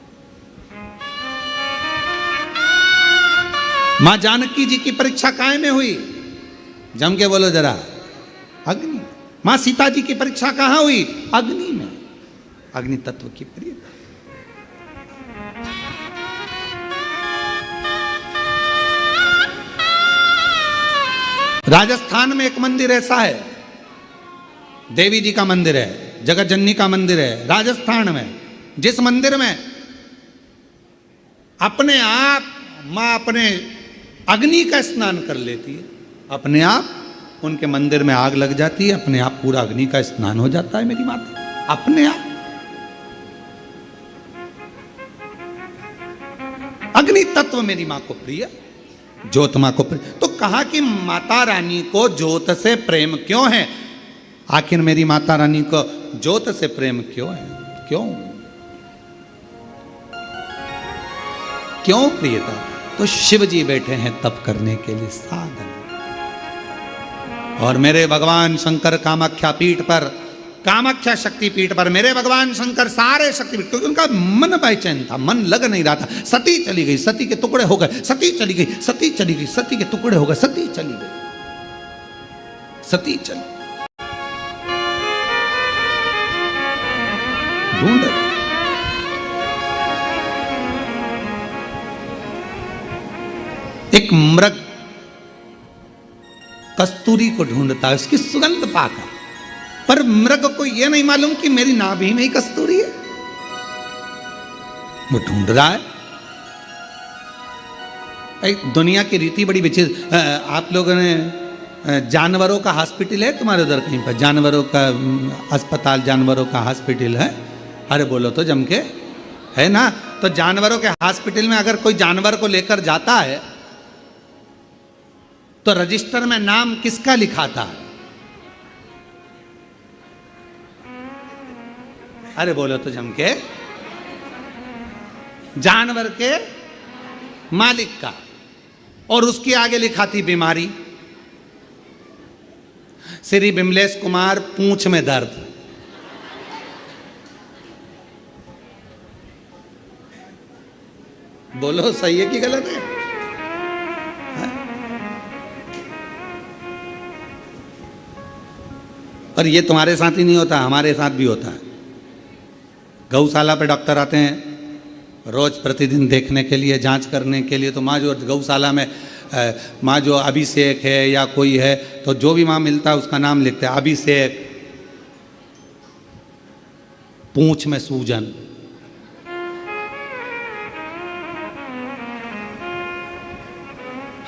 मां जानकी जी की परीक्षा काय में हुई? जम के बोलो जरा। अग्नि। मां सीता जी की परीक्षा कहां हुई? अग्नि में। अग्नि तत्व की प्रियता। राजस्थान में एक मंदिर ऐसा है, देवी जी का मंदिर है, जगत जननी का मंदिर है राजस्थान में, जिस मंदिर में अपने आप मां अपने अग्नि का स्नान कर लेती है। अपने आप उनके मंदिर में आग लग जाती है, अपने आप पूरा अग्नि का स्नान हो जाता है मेरी माता, अपने आप। अग्नि तत्व मेरी मां को प्रिय, ज्योत मां को प्रिय। तो कहा कि माता रानी को ज्योत से प्रेम क्यों है? आखिर मेरी माता रानी को ज्योत से प्रेम क्यों है? क्यों क्यों प्रियता? तो शिव जी बैठे हैं तप करने के लिए साधन। और मेरे भगवान शंकर कामाख्या पीठ पर, कामाख्या शक्ति पीठ पर मेरे भगवान शंकर सारे शक्तिपीठ, क्योंकि उनका मन बेचैन था, मन लग नहीं रहा था। सती चली गई, सती के टुकड़े हो गए, सती चली गई, सती चली गई, सती के टुकड़े हो गए, सती चली गई, सती चली। ढूंढ एक मृग कस्तूरी को ढूंढता है, उसकी सुगंध पाकर, पर मृग को यह नहीं मालूम कि मेरी नाभि में ही कस्तूरी है। वो ढूंढ रहा है। दुनिया की रीति बड़ी विचित्र। आप लोगों ने जानवरों का हॉस्पिटल है तुम्हारे उधर कहीं पर? जानवरों का अस्पताल, जानवरों का हॉस्पिटल है? अरे बोलो तो जम के, है ना? तो जानवरों के हॉस्पिटल में अगर कोई जानवर को लेकर जाता है तो रजिस्टर में नाम किसका लिखाता है? अरे बोलो तो जम के, जानवर के मालिक का। और उसके आगे लिखा थी बीमारी, श्री बिमलेश कुमार पूंछ में दर्द। बोलो सही है कि गलत है? पर ये तुम्हारे साथ ही नहीं होता, हमारे साथ भी होता है। गौशाला पे डॉक्टर आते हैं रोज प्रतिदिन देखने के लिए, जांच करने के लिए। तो माँ जो गौशाला में माँ जो अभिषेक है या कोई है, तो जो भी माँ मिलता है उसका नाम लिखते हैं, अभिषेक, पूंछ में सूजन।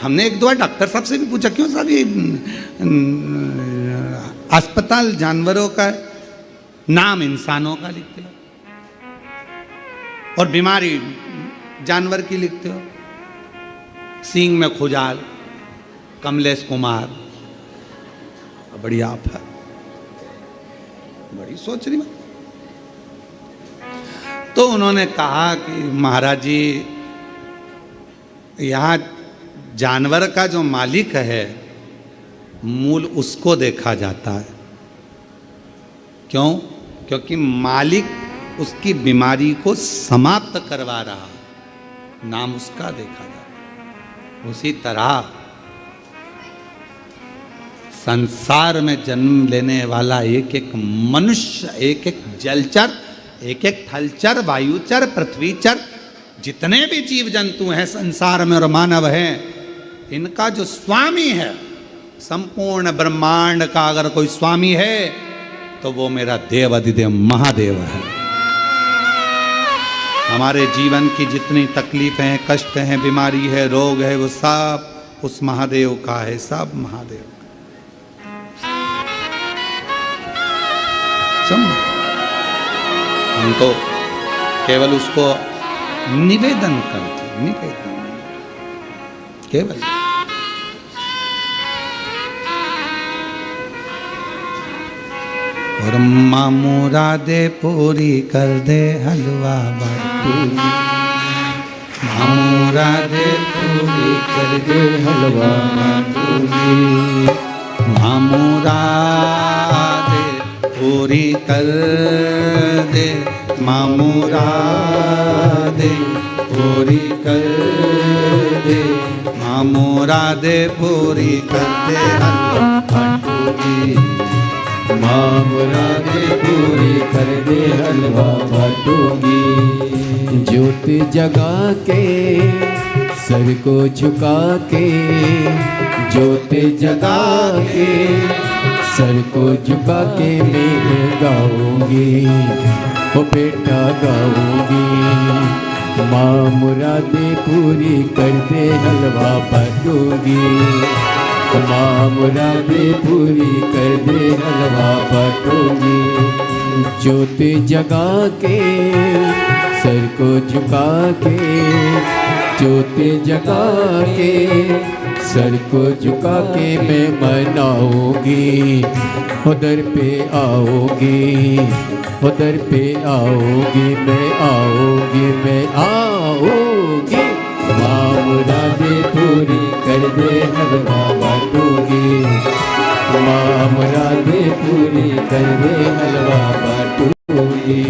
हमने एक दो डॉक्टर साहब से भी पूछा, क्यों साहब ये अस्पताल जानवरों का है, नाम इंसानों का लिखते हो और बीमारी जानवर की लिखते हो? सींग में खुजाल, कमलेश कुमार। बड़ी आप है, बड़ी सोच रही। तो उन्होंने कहा कि महाराज जी, यहाँ जानवर का जो मालिक है मूल उसको देखा जाता है। क्यों? क्योंकि मालिक उसकी बीमारी को समाप्त करवा रहा, नाम उसका देखा जाता। उसी तरह संसार में जन्म लेने वाला एक एक मनुष्य, एक एक जलचर, एक एक थलचर, वायुचर, पृथ्वीचर, जितने भी जीव जंतु हैं संसार में और मानव हैं, इनका जो स्वामी है, संपूर्ण ब्रह्मांड का अगर कोई स्वामी है तो वो मेरा देव अधिदेव महादेव है। हमारे जीवन की जितनी तकलीफें हैं, कष्ट हैं, बीमारी है, रोग है, वो सब उस महादेव का है, सब महादेव का। हम तो केवल उसको निवेदन करते, निवेदन केवल। और माँ मुरादे पूरी कर दे हलवा बाटी, माँ मुरादे पूरी कर दे हलवा बाटी, माँ मुरादे पूरी कर दे, माँ मुरादे पूरी कर दे, माँ मुरादे पूरी कर दे हलवा बाटी, माँ मुरादे पूरी कर दे हलवा बाटूंगी। ज्योत जगा के सर को झुका के, ज्योत जगा के सर को झुका के मैं गाऊंगी, ओ बेटा गाऊंगी। माँ मुरादे पूरी कर दे हलवा बाटूंगी, माँ मुरादे पूरी कर दे हलवा बाटूंगी। ज्योत जगा के सर को झुका के, ज्योत जगा के सर को झुका के मैं मनाऊंगी, उधर पे आओगी, उधर पे आओगी, मैं आऊंगी, मैं आऊंगी। माँ मुरादे पूरी कर दे हलवा बाटूंगी, माँ मुरादे पूरी कर दे हलवा बाटूंगी।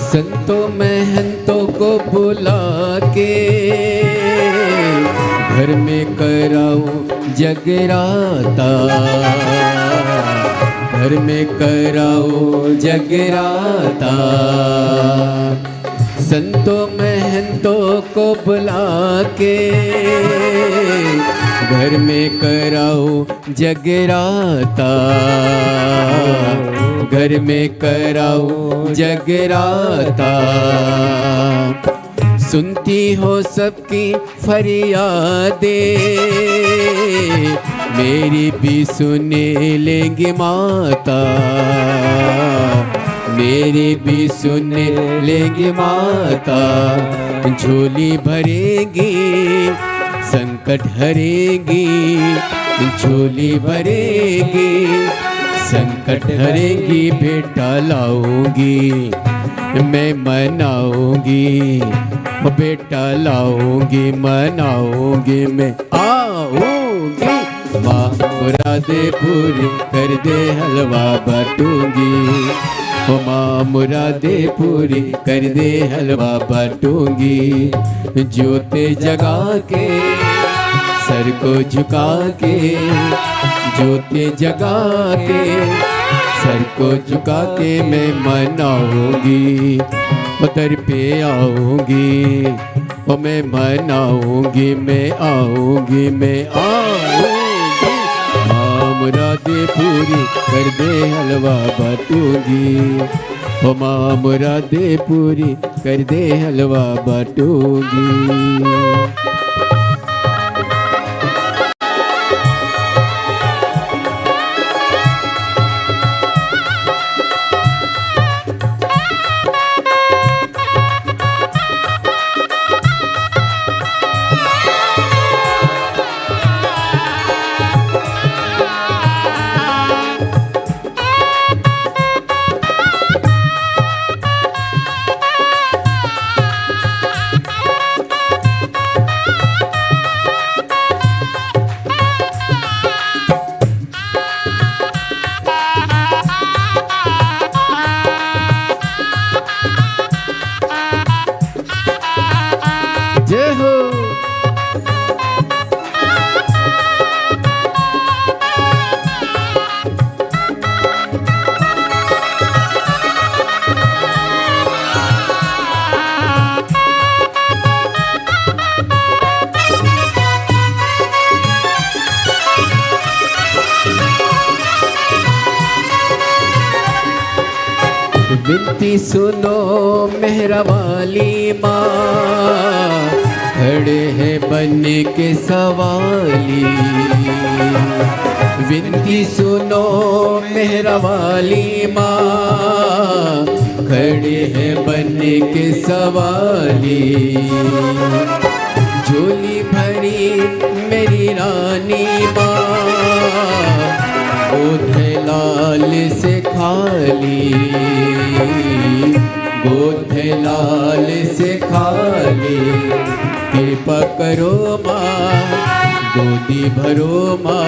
संतों महंतों को बुला के घर में कराऊं जगराता, घर में कराऊं जगराता। संतों महंतों को बुला के घर में कराऊं जगराता, घर में कराऊं जगराता। सुनती हो सबकी फरियादें, मेरी भी सुने लेंगे माता, मेरी भी सुन लेंगे माता। झोली भरेगी संकट हरेगी, झोली भरेगी संकट हरेगी। बेटा लाऊंगी मैं मनाऊंगी, बेटा लाऊंगी, मनाऊंगी, मैं आऊंगी। माँ मुरादे पूरी कर दे, हलवा बांटूंगी। ओ माँ मुरादे पूरी कर दे, हलवा बांटूंगी। ज्योति जगा के सर को झुका के, ज्योति जगा के सर को झुका के मैं मनाऊंगी, दर पे आऊंगी। ओ मैं मनाऊंगी, मैं आऊंगी, मैं आऊंगी। माँ मुरादे पूरी कर दे, हलवा बांटूंगी। ओ माँ मुरादे पूरी कर दे, हलवा बांटूंगी। जय हो। विनती सुनो मेहरा वाली माँ, खड़े हैं बनने के सवाली। विनती सुनो मेहरा वाली माँ, खड़े हैं बनने के सवाली। झोली भरी मेरी रानी माँ, गोद है लाल से खाली, गोद है लाल से खाली। कृपा करो माँ, गोदी भरो माँ।